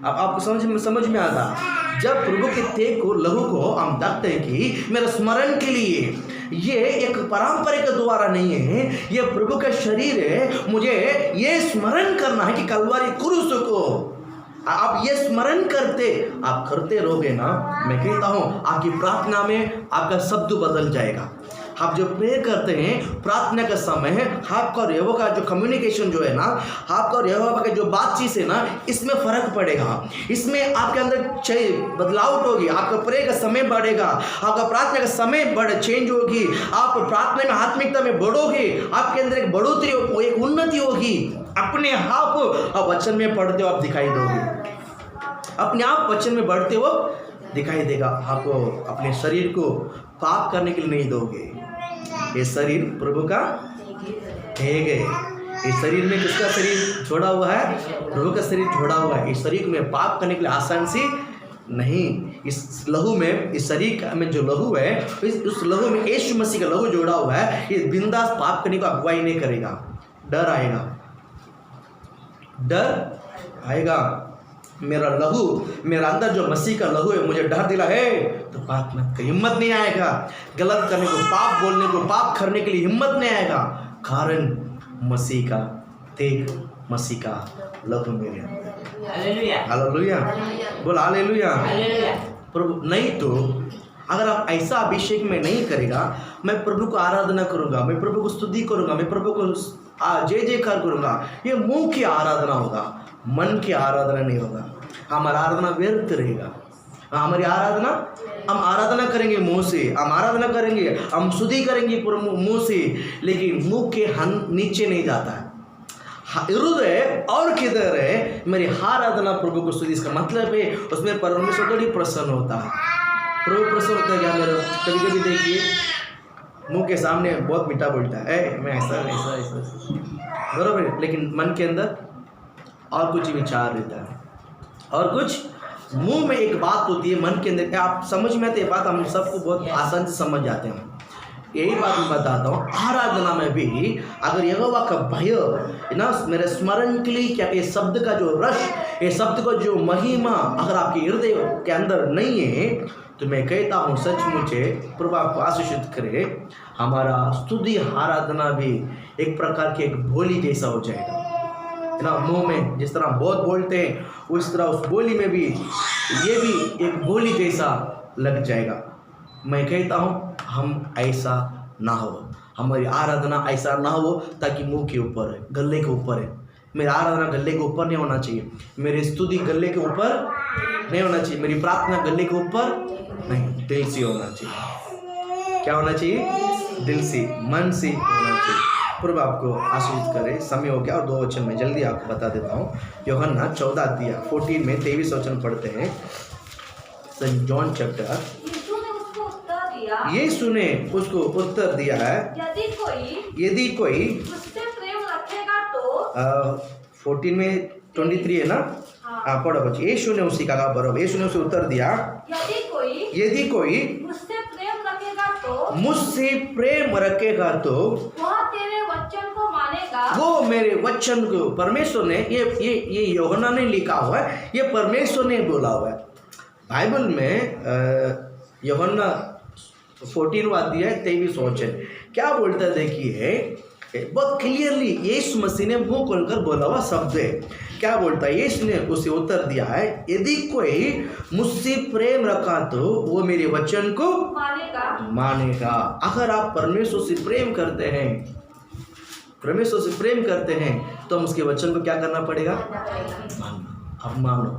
[SPEAKER 1] आपको समझ में आता। जब प्रभु के तेग को, लहू को हम देखते हैं कि मेरे स्मरण के लिए ये एक पारंपरिक द्वारा नहीं है, ये प्रभु का शरीर है। मुझे ये स्मरण करना है कि कलवरी क्रूस को आप ये स्मरण आप करते रहोगे ना, मैं कहता हूँ आपकी प्रार्थना में आपका शब्द बदल जाएगा। आप जो प्रे करते हैं प्रार्थना का समय, आपका और यहोवा का जो कम्युनिकेशन जो है ना, आपका और यहोवा का जो बातचीत है ना, इसमें फर्क पड़ेगा। इसमें आपके अंदर बदलाव होगी। आपका प्रे का समय बढ़ेगा, आपका प्रार्थना का समय चेंज होगी। आप प्रार्थना में आत्मिकता में बढ़ोगे, आपके अंदर एक बढ़ोतरी, एक उन्नति होगी। अपने आप वचन में पढ़ते हो आप दिखाई दोगे, अपने आप वचन में बढ़ते हो दिखाई देगा। आपको अपने शरीर को पाप करने के लिए नहीं दोगे। ये शरीर प्रभु का तेग है। इस शरीर में किसका शरीर जोड़ा हुआ है? प्रभु का शरीर जोड़ा हुआ है। इस शरीर में पाप करने के लिए आसान सी नहीं। इस लहू में, इस शरीर में जो लहू है, उस लहू में यीशु मसीह का लहू जोड़ा हुआ है। ये बिंदास पाप करने को अगुवाई नहीं करेगा। डर आएगा। मेरा लहू, मेरा अंदर जो मसीह का लहू है मुझे डर दिला है तो पाप मत कर, हिम्मत नहीं आएगा। गलत करने को, पाप बोलने को, पाप करने के लिए हिम्मत नहीं आएगा। कारण मसीह का तेग, मसीह का लहू मेरे अंदर। हालेलुया, बोल हालेलुया। प्रभु नहीं तो अगर आप ऐसा अभिषेक में नहीं करेगा, मैं प्रभु को आराधना करूंगा, मैं प्रभु को स्तुति करूंगा, मैं प्रभु को जय जयकार करूंगा, ये मुंह की आराधना होगा, मन की आराधना नहीं होगा। हमारा आराधना व्यर्थ रहेगा। हमारी आराधना, हम आराधना करेंगे मुंह से, हम आराधना करेंगे, हम स्तुति करेंगे मुंह से, लेकिन मुंह के नीचे नहीं जाता है। हृदय और किधर है? मेरी आराधना प्रभु को स्तुति। इसका मतलब है उसमें परमेश्वर थोड़ी प्रसन्न होता है। प्रभु प्रसन्न होता है क्या? मेरे कभी कभी देखिए मुंह के सामने बहुत मीठा बोलता है, मैं ऐसा बराबर, लेकिन मन के अंदर और कुछ विचार रहता है, और कुछ मुंह में एक बात होती है, मन के अंदर क्या आप समझ में आते? ये बात हम सबको बहुत आसान से समझ जाते हैं। यही बात मैं बताता हूँ। आराधना में भी अगर यहोवा का भय ना, मेरे स्मरण के लिए क्या, ये शब्द का जो रस, ये शब्द का जो महिमा अगर आपके हृदय के अंदर नहीं है, तो मैं कहता हूँ सचमुच प्रभु आपको आशीषित करे। हमारा स्तुति आराधना भी एक प्रकार के एक बोली जैसा हो जाएगा ना। मुंह में जिस तरह बहुत बोलते हैं, उस तरह उस बोली में भी ये भी एक बोली जैसा लग जाएगा। मैं कहता हूँ हम ऐसा ना हो, हमारी आराधना ऐसा ना हो ताकि मुंह के ऊपर है, गले के ऊपर है। मेरी आराधना गले के ऊपर नहीं होना चाहिए, मेरी स्तुति गले के ऊपर नहीं होना चाहिए, मेरी प्रार्थना गले के ऊपर नहीं, दिल से होना चाहिए। क्या होना चाहिए? दिल से, मन से होना चाहिए। प्रभु आपको आशीष करे। समय हो गया और 2 वचन में जल्दी आपको बता देता हूँ। यूहन्ना 14 में 23 वचन पढ़ते हैं। Saint John chapter. यीशु ने उसको उत्तर दिया है, यदि कोई
[SPEAKER 4] मुझसे प्रेम रखेगा तो
[SPEAKER 1] 14 में 23 है ना। हाँ पढ़ो बच्चे। यीशु ने उसी कहा बराबर। यीशु ने उसे उत्तर दिया, यदि कोई
[SPEAKER 4] मुझसे प्रेम रखेगा तो
[SPEAKER 3] वह तेरे वचन को मानेगा।
[SPEAKER 1] वो मेरे वचन को, परमेश्वर ने ये यूहन्ना ने लिखा हुआ है, ये परमेश्वर ने बोला हुआ है। बाइबल में यूहन्ना 14वां अध्याय 23 वचन क्या बोलता है देखिए, बहुत क्लियरली यीशु मसीह ने मुंह खोलकर बोला हुआ शब्द है। क्या बोलता है? यीशु ने उसे उत्तर दिया है, यदि कोई मुझसे प्रेम रखा तो वो मेरे वचन को मानेगा। अगर आप परमेश्वर से प्रेम करते हैं, परमेश्वर से प्रेम करते हैं तो हम उसके वचन को क्या करना पड़ेगा? मानना। अब मानो,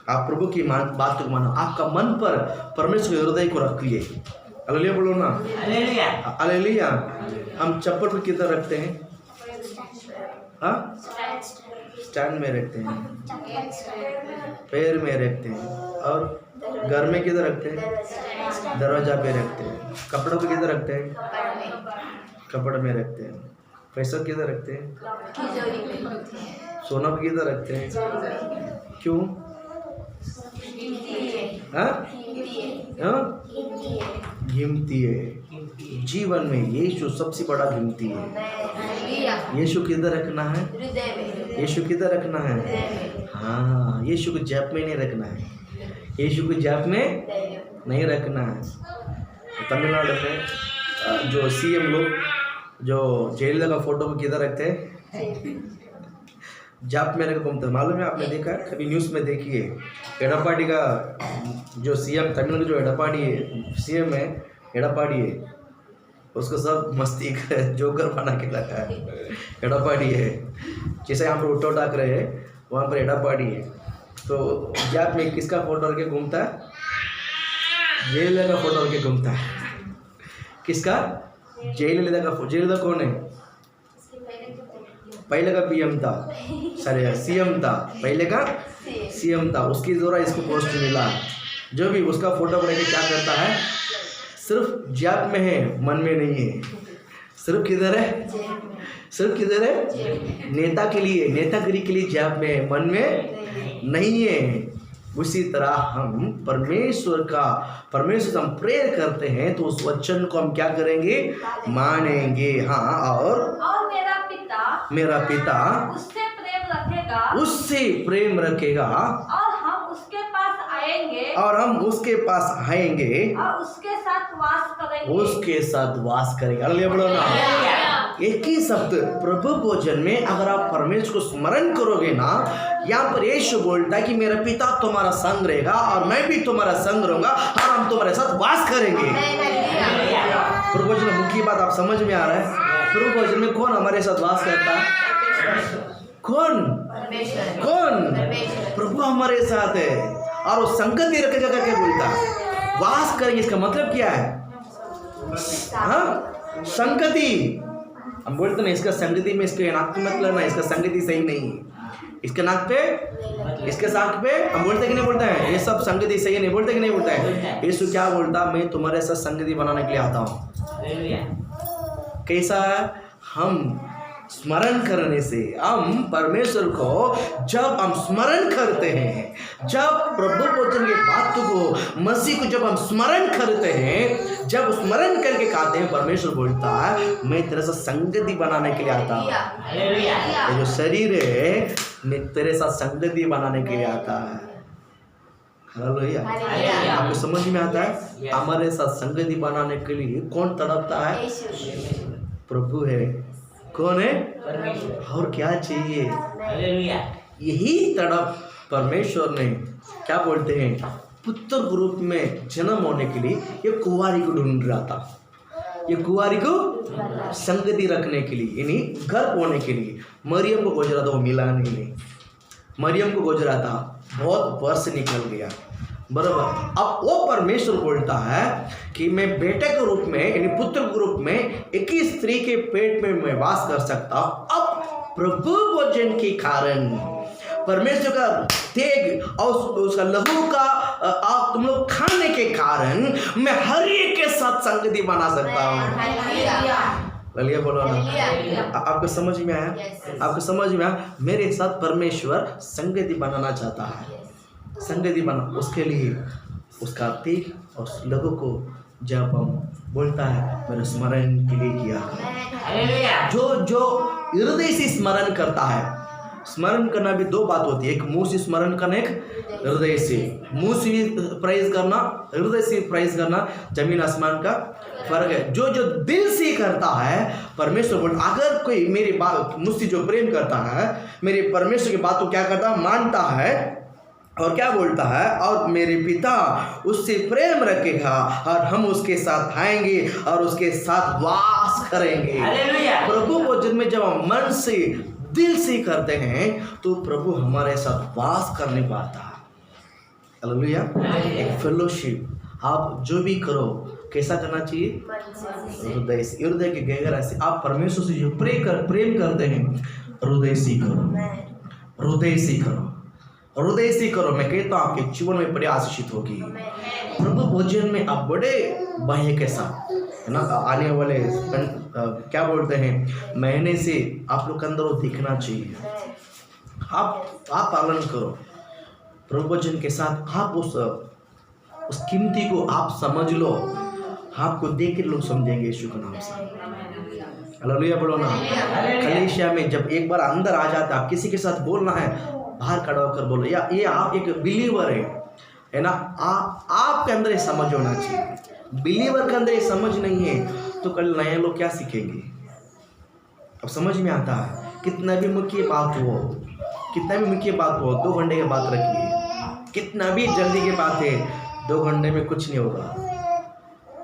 [SPEAKER 1] आप प्रभु की बात को मानो, आपका मन पर परमेश्वर के हृदय को रखिए। हालेलुया बोलो ना, हालेलुया। हम चप्पल को किधर रखते हैं? हाँ, स्टैंड में रखते हैं, पैर में रखते हैं, और घर में किधर रखते हैं? दरवाजा पे रखते हैं। कपड़ों को किधर रखते हैं? कपड़े में रखते हैं। पैसा किधर रखते हैं? सोना को किधर रखते हैं? क्यों? कीमती है। जीवन में यीशु सबसे बड़ा कीमती है। यीशु किधर रखना है? यीशु किधर रखना है? हाँ, यीशु को जेब में नहीं रखना है। यीशु को जेब में नहीं रखना है। तमिलनाडु में जो सीएम लोग जो जयललिता का फोटो को किधर रखते हैं? जेब में रख घूमते। मालूम है, आपने देखा कभी न्यूज़ में देखिए, एडपाड़ी का जो सीएम, तमिलनाडु जो एडपाड़ी सीएम है, एडपाड़ी है, उसको सब मस्ती का जोकर बना के रखा है। एडपाड़ी है, जैसे यहाँ पर उद्धव ठाकरे है, वहाँ पर एडपाड़ी है। तो जेब में किसका फोटो रख के घूमता है? जयललिता का फोटो रख के घूमता है। किसका? जयललिता का। जयललिता कौन है? पहले का पीएम था, सॉरी सीएम था, पहले का सीएम था। उसके द्वारा इसको पोस्ट मिला। जो भी उसका फोटो लेके क्या करता है? सिर्फ जेब में है, मन में नहीं है। सिर्फ किधर है? सिर्फ किधर है? नेता के लिए, नेतागिरी के लिए जेब में है, मन में नहीं है। उसी तरह हम परमेश्वर से हम प्रेयर करते हैं तो उस वचन को हम क्या करेंगे? मानेंगे। हाँ, और मेरा पिता
[SPEAKER 4] उससे प्रेम रखेगा,
[SPEAKER 1] उससे प्रेम रखेगा,
[SPEAKER 4] और हम उसके पास आएंगे,
[SPEAKER 1] और हम उसके पास आएंगे,
[SPEAKER 4] और उसके साथ वास करेंगे,
[SPEAKER 1] उसके साथ वास करेंगे। हालेलुया बोलो ना। एक ही शब्द प्रभु भोजन में अगर आप परमेश्वर को स्मरण करोगे ना, यहाँ पर यीशु बोलता है कि मेरा पिता तुम्हारा संग रहेगा और मैं भी तुम्हारा संग रहूंगा और हम तुम्हारे साथ वास करेंगे। प्रभु भोजन में मुख्य बात आप समझ में आ रहा है? प्रभु भोजन में कौन हमारे साथ वास करता है? कौन? प्रभु हमारे साथ है और वो संगति रखेगा करके बोलता है। वास करेंगे, इसका मतलब क्या है? हाँ, संगति। हम बोलते ना इसका संगति में, इसके नाक पे मतलब ना, इसका संगति सही नहीं है। इसके नाक पे, इसके साथ पे हम बोलते कि नहीं बोलते हैं? ये सब संगति सही नहीं बोलते कि नहीं बोलते हैं? यीशु क्या बोलता? मैं तुम्हारे साथ संगति बनाने के लिए आता हूँ। कैसा? हम स्मरण करने से, हम परमेश्वर को जब हम स्मरण करते हैं, जब प्रभु वचन की बातों को, मसीह को जब हम स्मरण करते हैं, जब स्मरण करके कहते हैं, परमेश्वर बोलता है मैं तेरे साथ संगति बनाने के लिए आता हूँ। ये जो शरीर है मैं तेरे साथ संगति बनाने के लिए आता है। हालेलुया। आपको समझ में आता है? हमारे साथ संगति बनाने के लिए कौन तड़पता है? प्रभु है। कौन है? और क्या चाहिए? यही तड़प परमेश्वर ने क्या बोलते हैं, पुत्र रूप में जन्म होने के लिए ये कुंवारी को ढूंढ रहा था। ये कुंवारी को संगति रखने के लिए, यानी गर्भ होने के लिए मरियम को खोज रहा था, वो मिला नहीं। मरियम को खोज रहा था, बहुत वर्ष निकल गया, बराबर। अब वो परमेश्वर बोलता है कि मैं बेटे के रूप में, यानी पुत्र के रूप में एक ही स्त्री के पेट में मैं वास कर सकता हूँ। अब प्रभु वचन के कारण, परमेश्वर का तेग और उसका लहू का आप तुम लोग खाने के कारण मैं हर एक के साथ संगति बना सकता हूँ। हालेलुया बोलो ना। आपको समझ में आया? आपको समझ में आया? मेरे साथ परमेश्वर संगति बनाना चाहता है। संगति बना, उसके लिए उसका तेग और लहू को जब हम बोलता है मेरे स्मरण के लिए किया। जो हृदय से स्मरण करता है, स्मरण करना भी दो बात होती है, एक मुंह से स्मरण करना, एक हृदय से। मुंह से प्राइज करना, हृदय से प्राइज करना, जमीन आसमान का फर्क है। जो दिल से करता है, परमेश्वर बोल, अगर कोई मेरी बात मुझसे जो प्रेम करता है, मेरे परमेश्वर की बात को क्या करता है, मानता है, और क्या बोलता है, और मेरे पिता उससे प्रेम रखेगा और हम उसके साथ आएंगे और उसके साथ वास करेंगे। प्रभु भोजन में जब हम मन से दिल से करते हैं तो प्रभु हमारे साथ वास करने को आता है। हालेलुया। एक फेलोशिप, आप जो भी करो कैसा करना चाहिए, हृदय से, हृदय के गहराई से। आप परमेश्वर से जो प्रेम करते हैं हृदय से करो, हृदय से करो, हृदय से करो। मैं कहता हूँ आपके जीवन में बड़े आशीषित होगी। प्रभु भोजन में आप बड़े बाह्य के साथ है ना, आने वाले क्या बोलते हैं महीने से आप लोग के अंदर वो दिखना चाहिए। आप पालन करो प्रभु भोजन के साथ। आप उस कीमती को आप समझ लो, आपको देख के लोग समझेंगे यीशु के नाम से। हालेलुया बोलो ना। कलीसिया में जब एक बार अंदर आ जाता है, आप किसी के साथ बोलना है बाहर खड़ा होकर बोलो, या ये आप एक बिलीवर है ना, आपके अंदर ये समझ होना चाहिए। बिलीवर के अंदर ये समझ नहीं है तो कल नए लोग क्या सीखेंगे। अब समझ में आता है, कितना भी मुख्य बात हो, कितना भी मुख्य बात हो 2 घंटे की बात रखिए, कितना भी जल्दी की बात है 2 घंटे में कुछ नहीं होगा।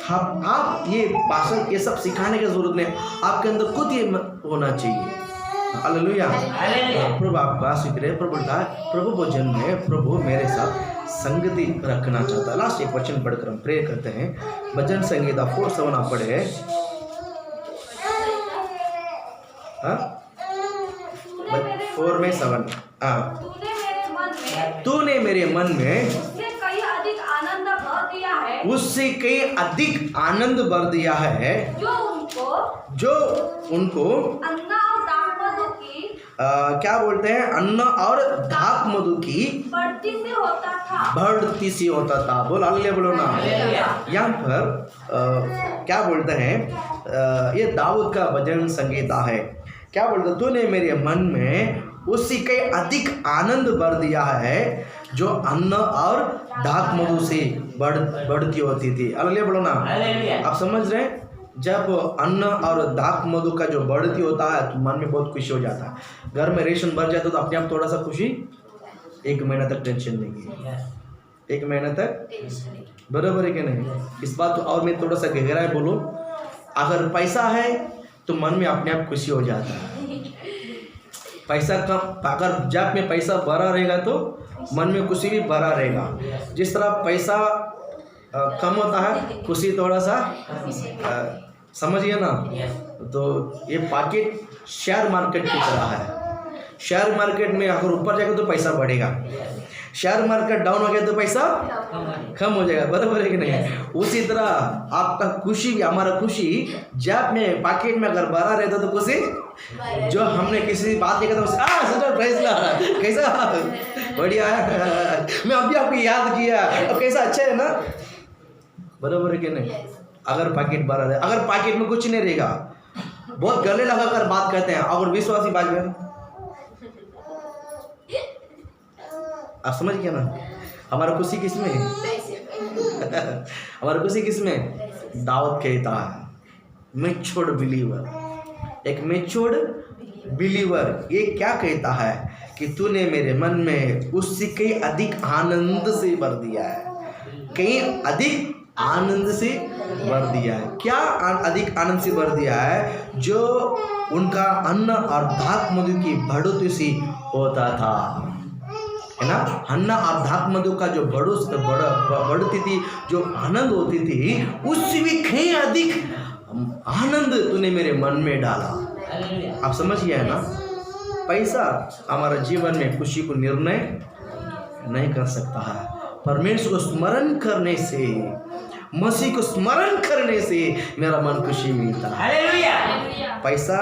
[SPEAKER 1] आप ये भाषण ये सब सिखाने की जरूरत नहीं, आपके अंदर खुद ये होना चाहिए। हालेलुया। प्रभु आपको आशीष करे। प्रभु भोजन में प्रभु मेरे साथ संगति रखना चाहता है। लास्ट एक वचन पढ़कर हम प्रे करते हैं। भजन संगीता 4:7 आप पढ़े। हाँ 4 में 7। तूने मेरे मन में उससे कई अधिक आनंद भर दिया है, जो उनको क्या बोलते हैं, अन्न और दाख मधु की बढ़ती सी होता था। बोल हालेलुया बोलो ना। यहाँ पर क्या बोलते हैं, ये दाऊद का भजन संगीता है। क्या बोलते, तूने मेरे मन में उससे कई अधिक आनंद भर दिया है, जो अन्न और दाख मधु से बढ़ती होती थी। हालेलुया बोलो ना। आप समझ रहे हैं, जब अन्न और दाख मधु का जो बढ़ती होता है तो मन में बहुत खुशी हो जाता है। घर में रेशन भर जाता तो अपने आप थोड़ा सा खुशी, 1 महीना तक टेंशन नहीं है, 1 महीना तक, बराबर है कि नहीं। इस बात और मैं थोड़ा सा गहराई बोलो, अगर पैसा है तो मन में अपने आप खुशी हो जाता है। पैसा कम, अगर जेब में पैसा भरा रहेगा तो मन में खुशी भी भरा रहेगा। जिस तरह पैसा कम होता है खुशी थोड़ा सा समझिए ना। तो ये पॉकेट शेयर मार्केट की तरह है। शेयर मार्केट में अगर ऊपर जाएगा तो पैसा बढ़ेगा, शेयर मार्केट डाउन हो गया तो पैसा कम हो जाएगा, बराबर है कि नहीं। उसी तरह आपका खुशी भी, हमारा खुशी जेब में पॉकेट में अगर भरा रहता तो खुशी, जो हमने किसी बात देखा तो कैसा बढ़िया है, मैं अभी आपको याद किया, अब कैसा अच्छा है ना, बराबर है कि नहीं। अगर पॉकेट भरा रहे, अगर पॉकेट में कुछ नहीं रहेगा, बहुत गले लगाकर बात करते हैं, अगर विश्वासी बात में, आप समझ गया ना। हमारा खुशी किसमें है? हमारा खुशी किसमें? दाऊद कहता है मैच्योर्ड बिलीवर, एक मैच्योर्ड बिलीवर ये क्या कहता है कि तूने मेरे मन में उससे कई अधिक आनंद से भर दिया है, कई अधिक आनंद से भर दिया है। क्या अधिक आनंद से भर दिया है? जो उनका अन्न और दाख मधु की बढ़ोतरी सी होता था, है ना। अन्न और दाख मधु का जो बढ़ती थी, जो आनंद होती थी, उससे भी कहीं अधिक आनंद तूने मेरे मन में डाला। आप समझ गए ना। पैसा हमारा जीवन में खुशी को निर्णय नहीं कर सकता है। परमेश्वर को स्मरण करने से, मसीह को स्मरण करने से मेरा मन खुशी मिलता है। पैसा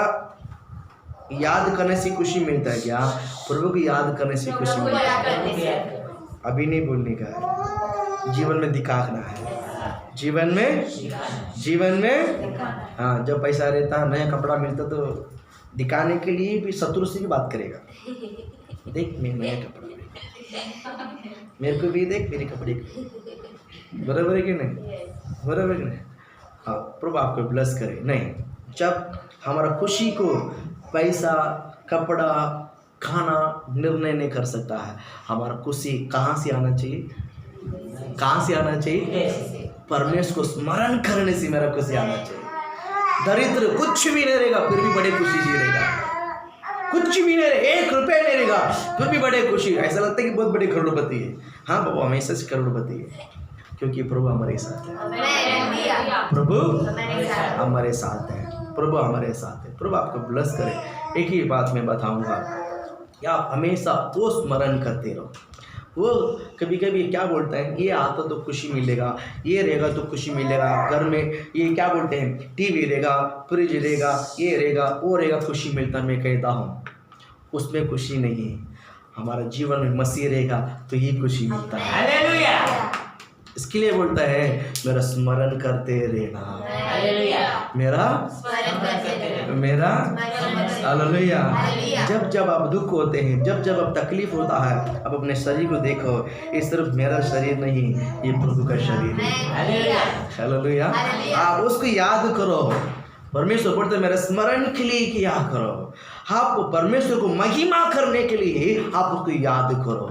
[SPEAKER 1] याद करने से खुशी मिलता है क्या? प्रभु को याद करने से खुशी मिलता है। अभी नहीं बोलने का है, जीवन में दिखाना है। जीवन में हाँ, जब पैसा रहता, नया कपड़ा मिलता तो दिखाने के लिए भी शत्रु से भी बात करेगा, देख मैं नया कपड़ा, मेरे को भी देख मेरे कपड़े को, बराबर है कि नहीं? बराबर है कि नहीं? हाँ, प्रभु आपको ब्लेस करे। नहीं, जब हमारा खुशी को पैसा, कपड़ा खाना निर्णय नहीं कर सकता है। हमारा खुशी कहाँ से आना चाहिए? कहाँ से आना चाहिए? परमेश्वर को स्मरण करने से मेरा खुशी आना चाहिए। दरिद्र कुछ भी नहीं रहेगा फिर भी बड़े खुशी जी रहेगा, कुछ भी नहीं, 1 रुपये नहीं रहेगा फिर भी बड़े खुशी। ऐसा लगता है कि बहुत बड़े करोड़पति है। हाँ बाबा, हमेशा से करोड़पति है, क्योंकि प्रभु हमारे साथ है। प्रभु हमारे साथ है, प्रभु हमारे साथ है। प्रभु आपको ब्लेस करे। एक ही बात मैं बताऊंगा कि आप हमेशा वो स्मरण करते रहो। वो कभी कभी क्या बोलता है, ये आता तो खुशी मिलेगा, ये रहेगा तो खुशी मिलेगा, घर में ये क्या बोलते हैं, टीवी रहेगा, फ्रिज रहेगा, ये रहेगा, वो रहेगा, खुशी मिलता है। मैं कहता हूँ उसमें खुशी नहीं है। हमारा जीवन में मसीह रहेगा तो ही खुशी मिलता है। हालेलुया। इसके लिए बोलता है मेरा स्मरण करते रहना, मेरा हालेलुया। जब जब आप दुख होते हैं, जब जब आप तकलीफ होता है, आप अपने शरीर को देखो, ये सिर्फ मेरा शरीर नहीं, ये प्रभु का शरीर है। हालेलुया। आप उसको याद करो। परमेश्वर बोलते मेरे स्मरण के लिए किया करो। आप परमेश्वर को महिमा करने के लिए आप उसको याद करो,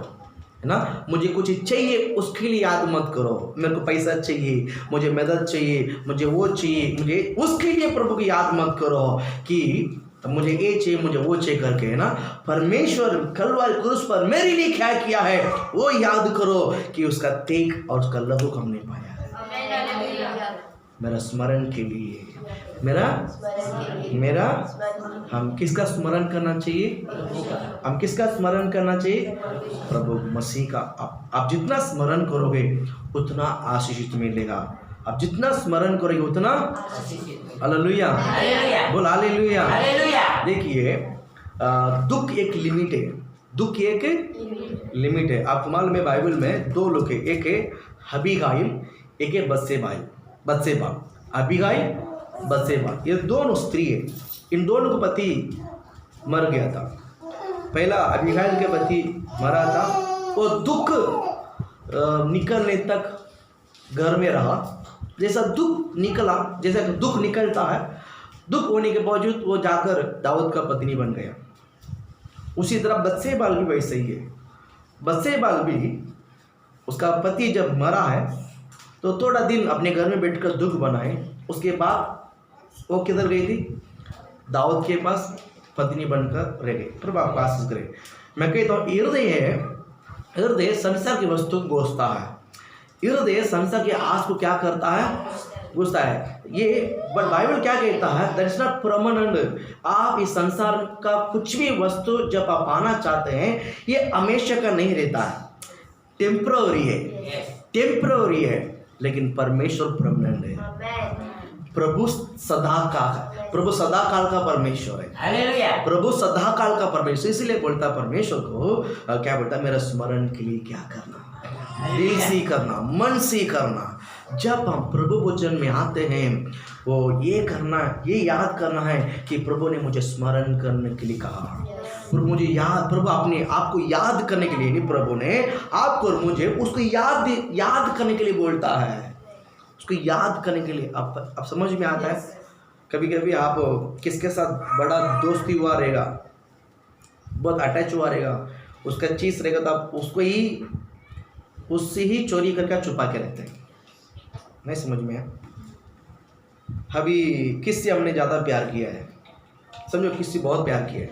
[SPEAKER 1] है ना। मुझे कुछ चाहिए उसके लिए याद मत करो। मेरे को पैसा चाहिए, मुझे मदद चाहिए, मुझे वो चाहिए, मुझे उसके लिए प्रभु को याद मत करो कि मुझे ये चाहिए, मुझे वो चाहिए करके, है ना। परमेश्वर कलवारी क्रूस पर मेरे लिए क्या किया है वो याद करो कि उसका तेग और उसका लहू को हमने पाया है। मेरा स्मरण के लिए, मेरा हम किसका स्मरण करना चाहिए? हम किसका स्मरण करना चाहिए? प्रभु मसीह का। आप जितना स्मरण करोगे उतना आशीषित मिलेगा। आप जितना स्मरण करोगे उतना हालेलुया, बोल हालेलुया। देखिए दुख एक लिमिट है, दुख एक लिमिट है। आपको मालूम है बाइबल में 2 लोग है, एक है अबीगाइल, एक है बत्सेबा। अबीगाइल, बत्सेबा, ये दोनों स्त्री है। इन दोनों को पति मर गया था। पहला अबीगाइल के पति मरा था, वो दुख निकलने तक घर में रहा। जैसा दुख निकला, जैसा दुख निकलता है, दुख होने के बावजूद वो जाकर दाऊद का पत्नी बन गया। उसी तरह बत्सेबाल भी वैसे ही है। बत्सेबाल भी उसका पति जब मरा है तो थोड़ा दिन अपने घर में बैठकर दुख बनाए। उसके बाद वो किधर गई थी? दाऊद के पास पत्नी बनकर रह गई। प्रभु आपको आशीष करे। मैं कहता हूँ हृदय संसार की वस्तु को घोषता है। हृदय संसार के आस को क्या करता है? घुसता है। ये बट बाइबल क्या कहता है? That is not permanent. आप इस संसार का कुछ भी वस्तु जब आप पाना चाहते हैं, ये हमेशा का नहीं रहता है, टेम्पररी है। लेकिन परमेश्वर परमानेंट है। प्रभु सदा काल का परमेश्वर है। प्रभु सदा काल का परमेश्वर। इसलिए बोलता परमेश्वर को क्या बोलता है? मेरा स्मरण के लिए क्या करना, दिल से करना, मन से करना। जब हम प्रभु वचन में आते हैं वो ये करना, ये याद करना है कि प्रभु ने मुझे स्मरण करने के लिए कहा। प्रभु मुझे याद, प्रभु अपने आपको याद करने के लिए नहीं, प्रभु ने आपको और मुझे उसको याद करने के लिए बोलता है। उसको याद करने के लिए आप समझ में आता है। कभी कभी आप किसके साथ बड़ा दोस्ती हुआ रहेगा, बहुत अटैच हुआ रहेगा, उसका चीज़ रहेगा तो आप उससे ही चोरी करके छुपा के रहते हैं। नहीं समझ में है? अभी किससे हमने ज़्यादा प्यार किया है? समझो किससे बहुत प्यार किया है।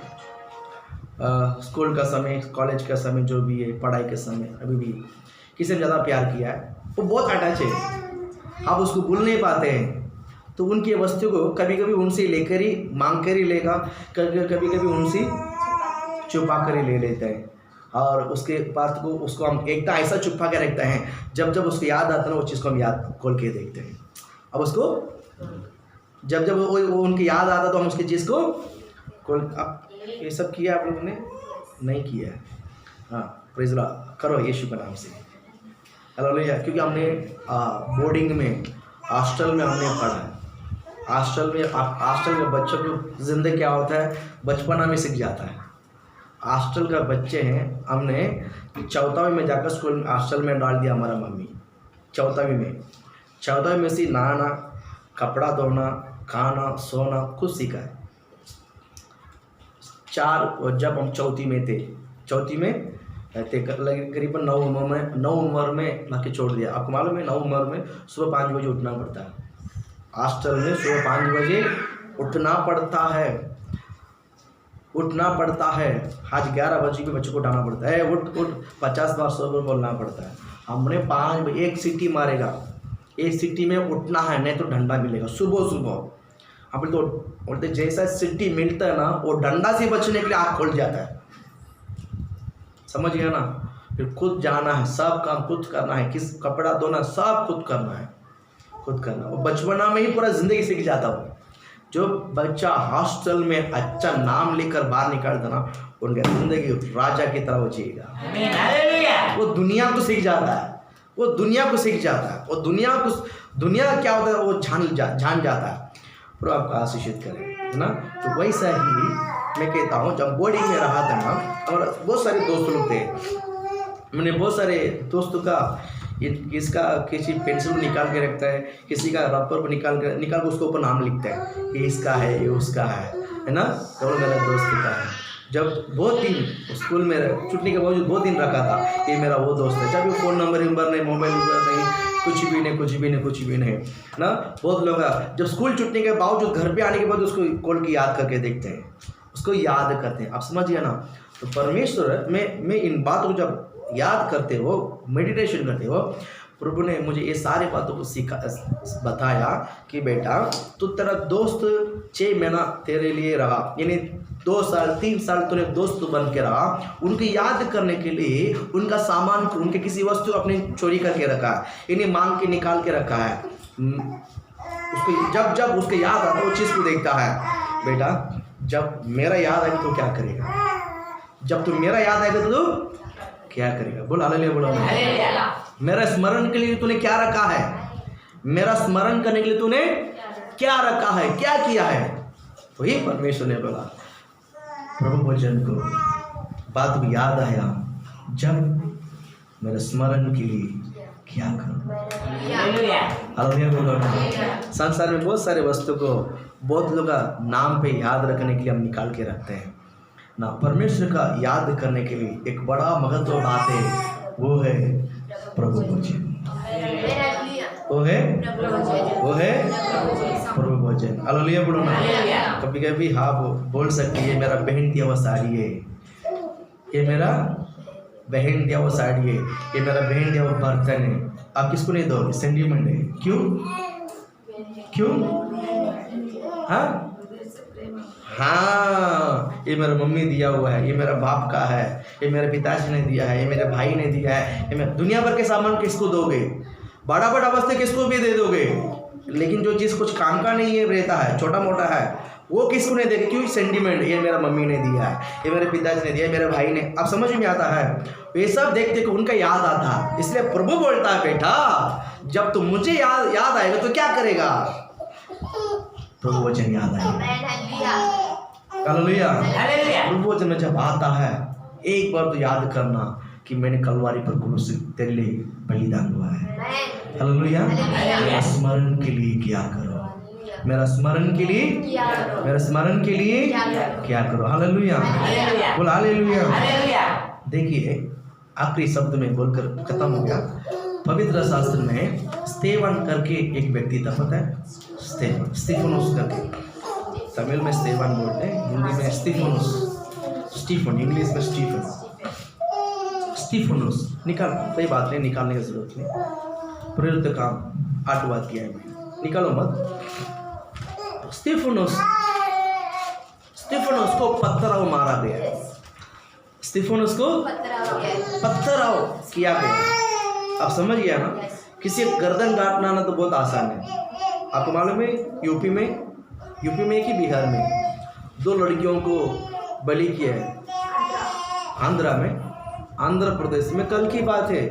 [SPEAKER 1] स्कूल का समय, कॉलेज का समय, जो भी है, पढ़ाई के समय, अभी भी किसी ने ज़्यादा प्यार किया है, वो बहुत अटैच है, आप उसको भूल नहीं पाते हैं। तो उनकी वस्तु को कभी कभी उनसे लेकर ही मांग कर ही लेगा, कभी कभी उनसे छुपा कर ही ले लेते हैं। और उसके बाद को उसको हम एक ऐसा छुपा के रखते हैं, जब उसको याद आता है ना, वो चीज़ को हम याद खोल के देखते हैं। अब उसको जब वो उनकी याद आता तो हम उसकी चीज़ को खोल। अब ये सब किया आप लोगों ने? नहीं किया है। हाँ, प्रेज़ लॉर्ड, करो यीशु के नाम से, हालेलुया। क्योंकि हमने बोर्डिंग में, हॉस्टल में हमने पढ़ा है। हॉस्टल के बच्चों को जिंदगी क्या होता है बचपना में सीख जाता है। हॉस्टल का बच्चे हैं, हमने 4वीं में जाकर स्कूल में हॉस्टल में डाल दिया हमारा मम्मी। 4वीं में से नहाना, कपड़ा धोना, खाना, सोना खुद सीखा है। जब हम चौथी में थे करीबन 9 उम्र में ला के छोड़ दिया। आपको मालूम है 9 उम्र में सुबह 5 बजे उठना पड़ता है। हॉस्टल में सुबह 5 बजे उठना पड़ता है। आज 11 बजे भी बच्चों को उठाना पड़ता है। उठ 50 बार 100 बार बोलना पड़ता है। हमने 5 बजे एक सीटी मारेगा, एक सीटी में उठना है, नहीं तो डंडा मिलेगा सुबह। हम तो बोलते जैसा सीटी मिलता है ना, वो डंडा से बचने के लिए आँख खोल जाता है। समझ गया ना? फिर खुद जाना है, सब काम खुद करना है, किस कपड़ा धोना सब खुद करना है। वो बचपना में ही पूरा जिंदगी सीख जाता हो। जो बच्चा हॉस्टल में अच्छा नाम लेकर बाहर निकालता ना, उनका जिंदगी राजा की तरह हो जाएगा। वो दुनिया को सीख जाता है। वो दुनिया क्या होता है वो जान जाता है। पर आपको आशीषित करें, है ना? तो वैसा ही मैं कहता हूँ, जब बोर्डिंग में रहा था ना, और बहुत सारे दोस्त लोग थे। मैंने बहुत सारे दोस्तों का किसी पेंसिल को निकाल के रखता है, किसी का रबर को निकाल के उसके ऊपर नाम लिखता है, ये इसका है, ये उसका है ना? तो मेरा दोस्त का है। जब बहुत दिन स्कूल में छुट्टी के बावजूद बहुत दिन रखा था, ये मेरा वो दोस्त है। जब भी फ़ोन नंबर नहीं, मोबाइल नंबर नहीं, कुछ भी नहीं ना। बहुत लोग जब स्कूल छुट्टी के बावजूद घर पे आने के बाद उसको कॉल की याद करके देखते हैं, उसको याद करते हैं। आप समझिए ना? तो परमेश्वर में इन बातों को जब याद करते हो, मेडिटेशन करते हो, प्रभु ने मुझे ये सारी बातों को बताया कि बेटा तू तेरा दोस्त 6 महीना तेरे लिए रहा, यानी 2 साल 3 साल तूने दोस्त बन के रहा। उनकी याद करने के लिए उनका सामान, उनके किसी वस्तु अपने चोरी करके रखा है, यानी मांग के निकाल के रखा है। उसको जब उसके याद आता है वो चीज़ को देखता है। बेटा जब मेरा याद आएगा तो क्या करेगा? जब तू मेरा याद आएगा तो क्या करेगा? बोल हालेलुया, बोलो हालेलुया। मेरा स्मरण के लिए तूने क्या रखा है? मेरा स्मरण करने के लिए तूने क्या रखा है, क्या किया है? तो ये परमेश्वर ने बोला प्रभु वचन को, बात को याद आया, जब मेरे स्मरण के लिए क्या करो। हालेलुया बोलो। संसार में बहुत सारे वस्तु को बहुत लोग नाम पे याद रखने के लिए हम निकाल के रखते हैं ना। परमेश्वर का याद करने के लिए एक बड़ा महत्व बात है, वो है प्रभु वचन। वो है प्रभु वचन। हालेलुया बोलो ना। कभी कभी हाँ बोल सकती है मेरा बहन दिया वो साड़ी है, ये मेरा बहन दिया वो साड़ी है, ये मेरा बहन दिया वो बर्तन है। आप किसको नहीं दोगे? सेंटीमेंट है। क्यों? हाँ, ये मेरा मम्मी दिया हुआ है, ये मेरा बाप का है, ये मेरे पिताजी ने दिया है, ये मेरे भाई ने दिया है, ये मैं दुनिया भर के सामान किसको दोगे? बड़ा वस्तु किसको भी दे दोगे, लेकिन जो चीज़ कुछ काम का नहीं है रहता है, छोटा मोटा है, वो किसको नहीं देगा? क्यों? सेंटीमेंट। ये मेरा मम्मी ने दिया है, ये मेरे पिताजी ने दिया है, मेरे भाई ने। अब समझ में आता है? ये सब देख देख उनका याद आता है। इसलिए प्रभु बोलता है बेटा जब तुम मुझे याद आएगा तो क्या करेगा? प्रभु वचन याद आएगा। हालेलुया। प्रभु वचन में जब आता है, एक बार तो याद करना कि मैंने कलवारी पर क्रूस तेरे लिए बलिदान हुआ है। हालेलुया। मेरा स्मरण के लिए क्या करो, मेरा स्मरण के लिए क्या करो। हालेलुया बोल हालेलुया। देखिए आखिरी शब्द में बोलकर खत्म हो गया। पवित्र शास्त्र में स्तेफन करके एक व्यक्ति था, पता है? स्टीफनुस करके। तमिल में स्तेफन बोलते हैं, हिंदी में स्टीफन, इंग्लिश में स्टीफनुस। निकाल, कोई बात नहीं, निकालने की जरूरत नहीं। प्रेरित काम 8 बात किया है, निकालो मत। स्टीफनुस को पत्थराव मारा गया। स्टीफनुस को पत्थराव किया गया। आप समझ गया ना? किसी गर्दन काटना ना तो बहुत आसान है। आपको मालूम है यूपी में कि बिहार में 2 लड़कियों को बलि किया है। आंध्र प्रदेश में कल की बात है।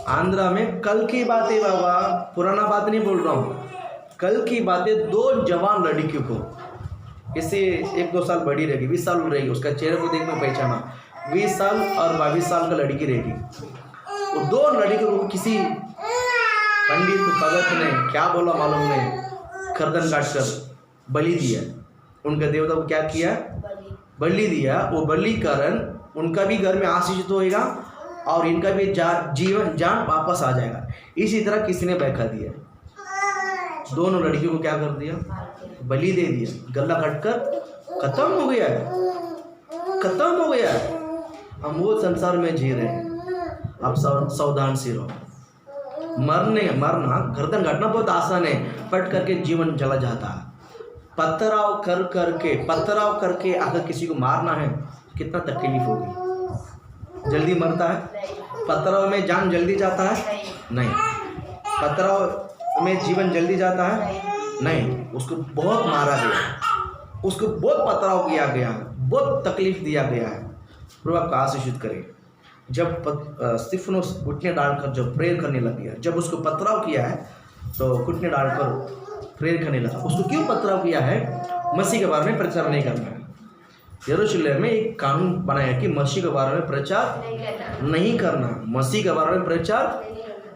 [SPEAKER 1] आंध्रा में कल की बात है बाबा, पुराना बात नहीं बोल रहा हूँ, कल की बात है। 2 जवान लड़कियों को, इससे 1-2 साल बड़ी रहेगी, 20 साल रहेगी, उसका चेहरे को देख में पहचाना, 20 साल और 22 साल का लड़की रहेगी। वो 2 लड़कियों को किसी पंडित भगत ने क्या बोला मालूम नहीं, गर्दन काट कर बलि दिया। उनका देवता को क्या किया? बलि दिया, वो बलि कारण उनका भी घर में आशीषित होएगा और इनका भी जीवन जान वापस आ जाएगा। इसी तरह किसी ने बहका दिया, दोनों लड़कियों को क्या कर दिया, बलि दे दिया, गला कटकर खत्म हो गया है, खत्म हो गया है। हम वो संसार में जी रहे हैं। आप सावधान से रहो। मरना गर्दन काटना बहुत आसान है, पट करके जीवन चला जाता है। पथराव करके अगर किसी को मारना है कितना तकलीफ होगी, जल्दी मरता है? पथराव में जान जल्दी जाता है? नहीं। पथराव में जीवन जल्दी जाता है? नहीं। उसको बहुत मारा गया, उसको बहुत पथराव किया गया, बहुत तकलीफ दिया गया है। प्रभु आपको आशीषित करे। जब स्तिफनुस घुटने डालकर जब प्रेयर करने लग गया, जब उसको पथराव किया है तो घुटने डालकर प्रेयर करने लगा। उसको क्यों पथराव किया है? मसीह के बारे में प्रचार नहीं करना है। यरूशलेम में एक कानून बनाया कि मसीह के बारे में प्रचार नहीं करना, मसीह के बारे में प्रचार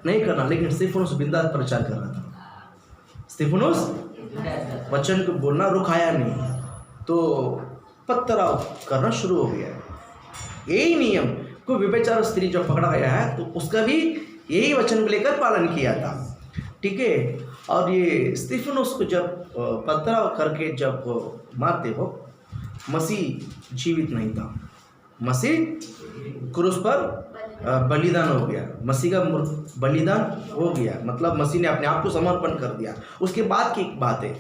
[SPEAKER 1] नहीं करना। लेकिन स्तिफनुस बिंदास प्रचार कर रहा था। स्तिफनुस वचन को बोलना रुकाया नहीं, तो पथराव करना शुरू हो गया। यही नियम को व्यभिचार स्त्री जो पकड़ा गया है तो उसका भी यही वचन को लेकर पालन किया था, ठीक है। और ये स्तिफनुस को जब पथराव करके जब मारते हो, मसीह जीवित नहीं था, मसीह क्रूस पर बलिदान हो गया, मसीह का बलिदान हो गया, मतलब मसीह ने अपने आप को समर्पण कर दिया। उसके बाद की बात है,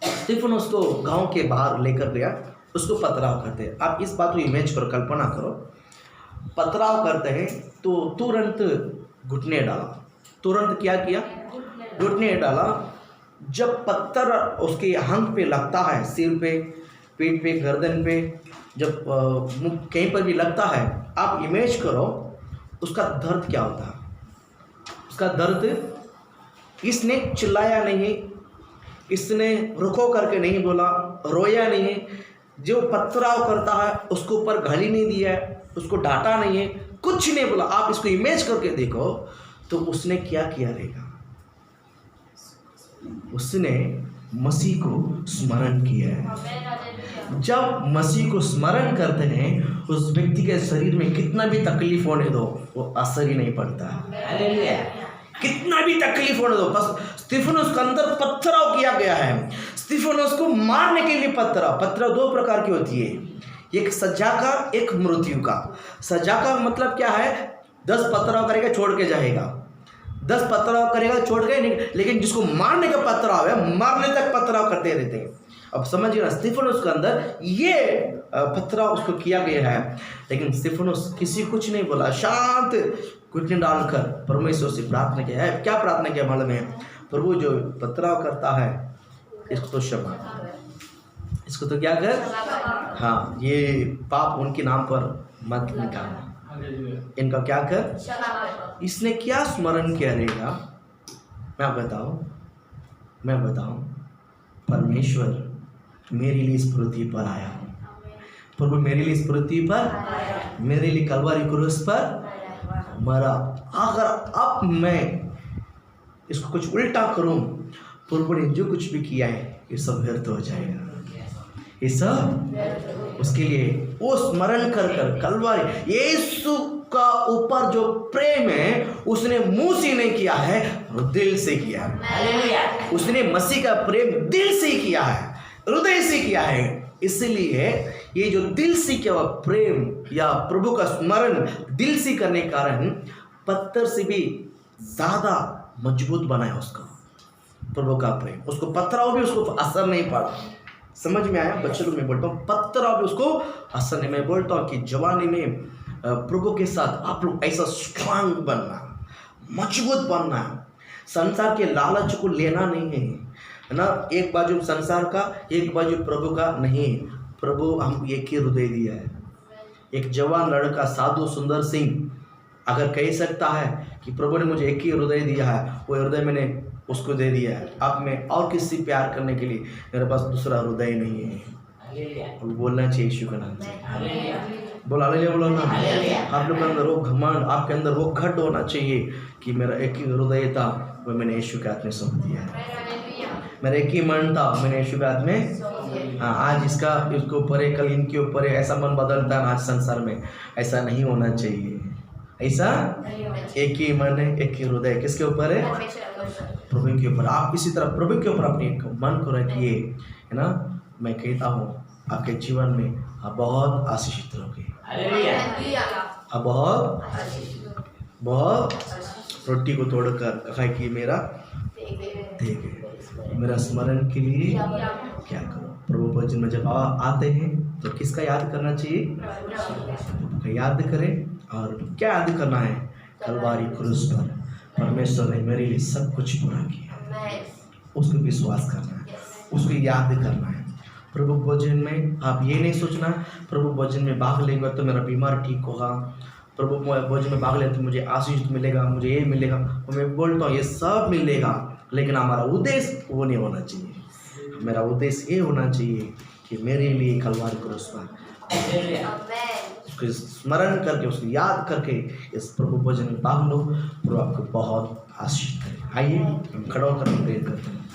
[SPEAKER 1] स्तिफनुस को गांव के बाहर लेकर गया, उसको पथराव करते हैं। आप इस बात को इमेज पर कल्पना करो, पथराव करते हैं तो तुरंत घुटने डाला, तुरंत क्या किया, घुटने डाला। जब पत्थर उसके हाथ पे लगता है, सिर पे, पीठ पे, गर्दन पे, जब कहीं पर भी लगता है, आप इमेज करो उसका दर्द क्या होता है। उसका दर्द, इसने चिल्लाया नहीं, इसने रुको करके नहीं बोला, रोया नहीं, जो पथराव करता है उसको ऊपर गाली नहीं दिया है, उसको डांटा नहीं है, कुछ नहीं बोला। आप इसको इमेज करके देखो तो उसने क्या किया रहेगा, उसने मसीह को स्मरण किया है। जब मसीह को स्मरण करते हैं, उस व्यक्ति के शरीर में कितना भी तकलीफ होने दो वो असर ही नहीं पड़ता। कितना भी तकलीफ होने दो, बस स्तिफनुस के अंदर पथराव किया गया है। स्तिफनुस को मारने के लिए पथराव दो प्रकार की होती है, एक सजा का, एक मृत्यु का। सजा का मतलब क्या है, 10 पथराव करेगा छोड़ के जाएगा, 10 पथराव करेगा छोड़ के नहीं, लेकिन जिसको मारने का पथराव है, मारने तक पथराव करते रहते हैं। अब समझिए ना, स्तिफनुस के अंदर ये पथराव उसको किया गया है, लेकिन स्तिफनुस किसी कुछ नहीं बोला, शांत घुटने डालकर परमेश्वर से प्रार्थना किया है। क्या प्रार्थना किया मालूम है? प्रभु जो पथराव करता है इसको तो क्षमा, इसको तो क्या कर, हाँ, ये पाप उनके नाम पर मत निकालना, इनका क्या कर। इसने क्या स्मरण किया रहेगा, मैं बताऊं, परमेश्वर मेरे लिए इस पृथ्वी पर आया, प्रभु मेरे लिए इस पृथ्वी पर, मेरे लिए कलवारी क्रूस पर मरा। अगर अब मैं इसको कुछ उल्टा करूं, प्रभु ने जो कुछ भी किया है ये सब व्यर्थ हो जाएगा, ये सब उसके लिए वो स्मरण कर कलवारी, यीशु का ऊपर जो प्रेम है उसने मुंह से नहीं किया है, दिल से किया है। उसने मसीह का प्रेम दिल से किया है, हृदय से किया है। इसलिए ये जो दिल से किया हुआ प्रेम या प्रभु का स्मरण दिल से करने के कारण पत्थर से भी ज्यादा मजबूत बनाया उसका प्रभु का प्रेम। उसको पथराव भी उसको असर नहीं पड़ा। समझ में आया? बच्चों को मैं बोलता हूँ पथराव भी उसको असर नहीं। मैं बोलता हूँ कि जवानी में प्रभु के साथ आप लोग ऐसा स्ट्रांग बनना, मजबूत बनना, संसार के लालच को लेना नहीं है ना, एक बाजू संसार का एक बाजू प्रभु का नहीं। प्रभु हमको एक ही हृदय दिया है। एक जवान लड़का साधु सुंदर सिंह अगर कह सकता है कि प्रभु ने मुझे एक ही हृदय दिया है, वो हृदय मैंने उसको दे दिया है। अब मैं और किसी प्यार करने के लिए मेरे पास दूसरा हृदय नहीं है। बोलना चाहिए यीशु का नाम से। बोल हालेलुया, बोलो ना। आप लोग के अंदर वो घमंड, आपके अंदर वो घट होना चाहिए कि मेरा एक ही हृदय था, वो मैंने यीशु के हाथ में सौंप दिया है। मेरा एक ही मन था, मैंने यीशु के हाथ में हाँ, आज इसके ऊपर है, कल इनके ऊपर है, ऐसा मन बदलता है आज संसार में। ऐसा नहीं होना चाहिए। ऐसा एक ही मन है, एक ही हृदय, किसके ऊपर है? प्रभु के ऊपर। आप इसी तरह प्रभु के ऊपर अपने मन को रखिए, है ना। मैं कहता हूँ आपके जीवन में आप बहुत आशीषित रहोगे। आप बहुत रोटी को तोड़कर कहा कि मेरा देखे, मेरा स्मरण के लिए क्या करो। प्रभु भजन में जब आते हैं तो किसका याद करना चाहिए? प्रभु का याद करें। और क्या याद करना है? कलवारी क्रूस पर परमेश्वर ने मेरे लिए सब कुछ पूरा किया, उसको विश्वास करना है, उसको याद करना है। प्रभु भोजन में आप ये नहीं सोचना प्रभु भोजन में भाग लेगा तो मेरा बीमार ठीक होगा, प्रभु भोजन में भाग ले तो मुझे आशीष मिलेगा, मुझे ये मिलेगा। मैं बोलता हूँ ये सब मिलेगा, लेकिन हमारा उद्देश्य वो नहीं होना चाहिए। मेरा उद्देश्य ये होना चाहिए कि मेरे लिए कलवारी क्रूस पर उसको स्मरण करके, उसको याद करके इस प्रभु भोजन में भाग लो। प्रभु आपको बहुत आशीष करे। आइए हम खड़ा होकर प्रेयर करते हैं।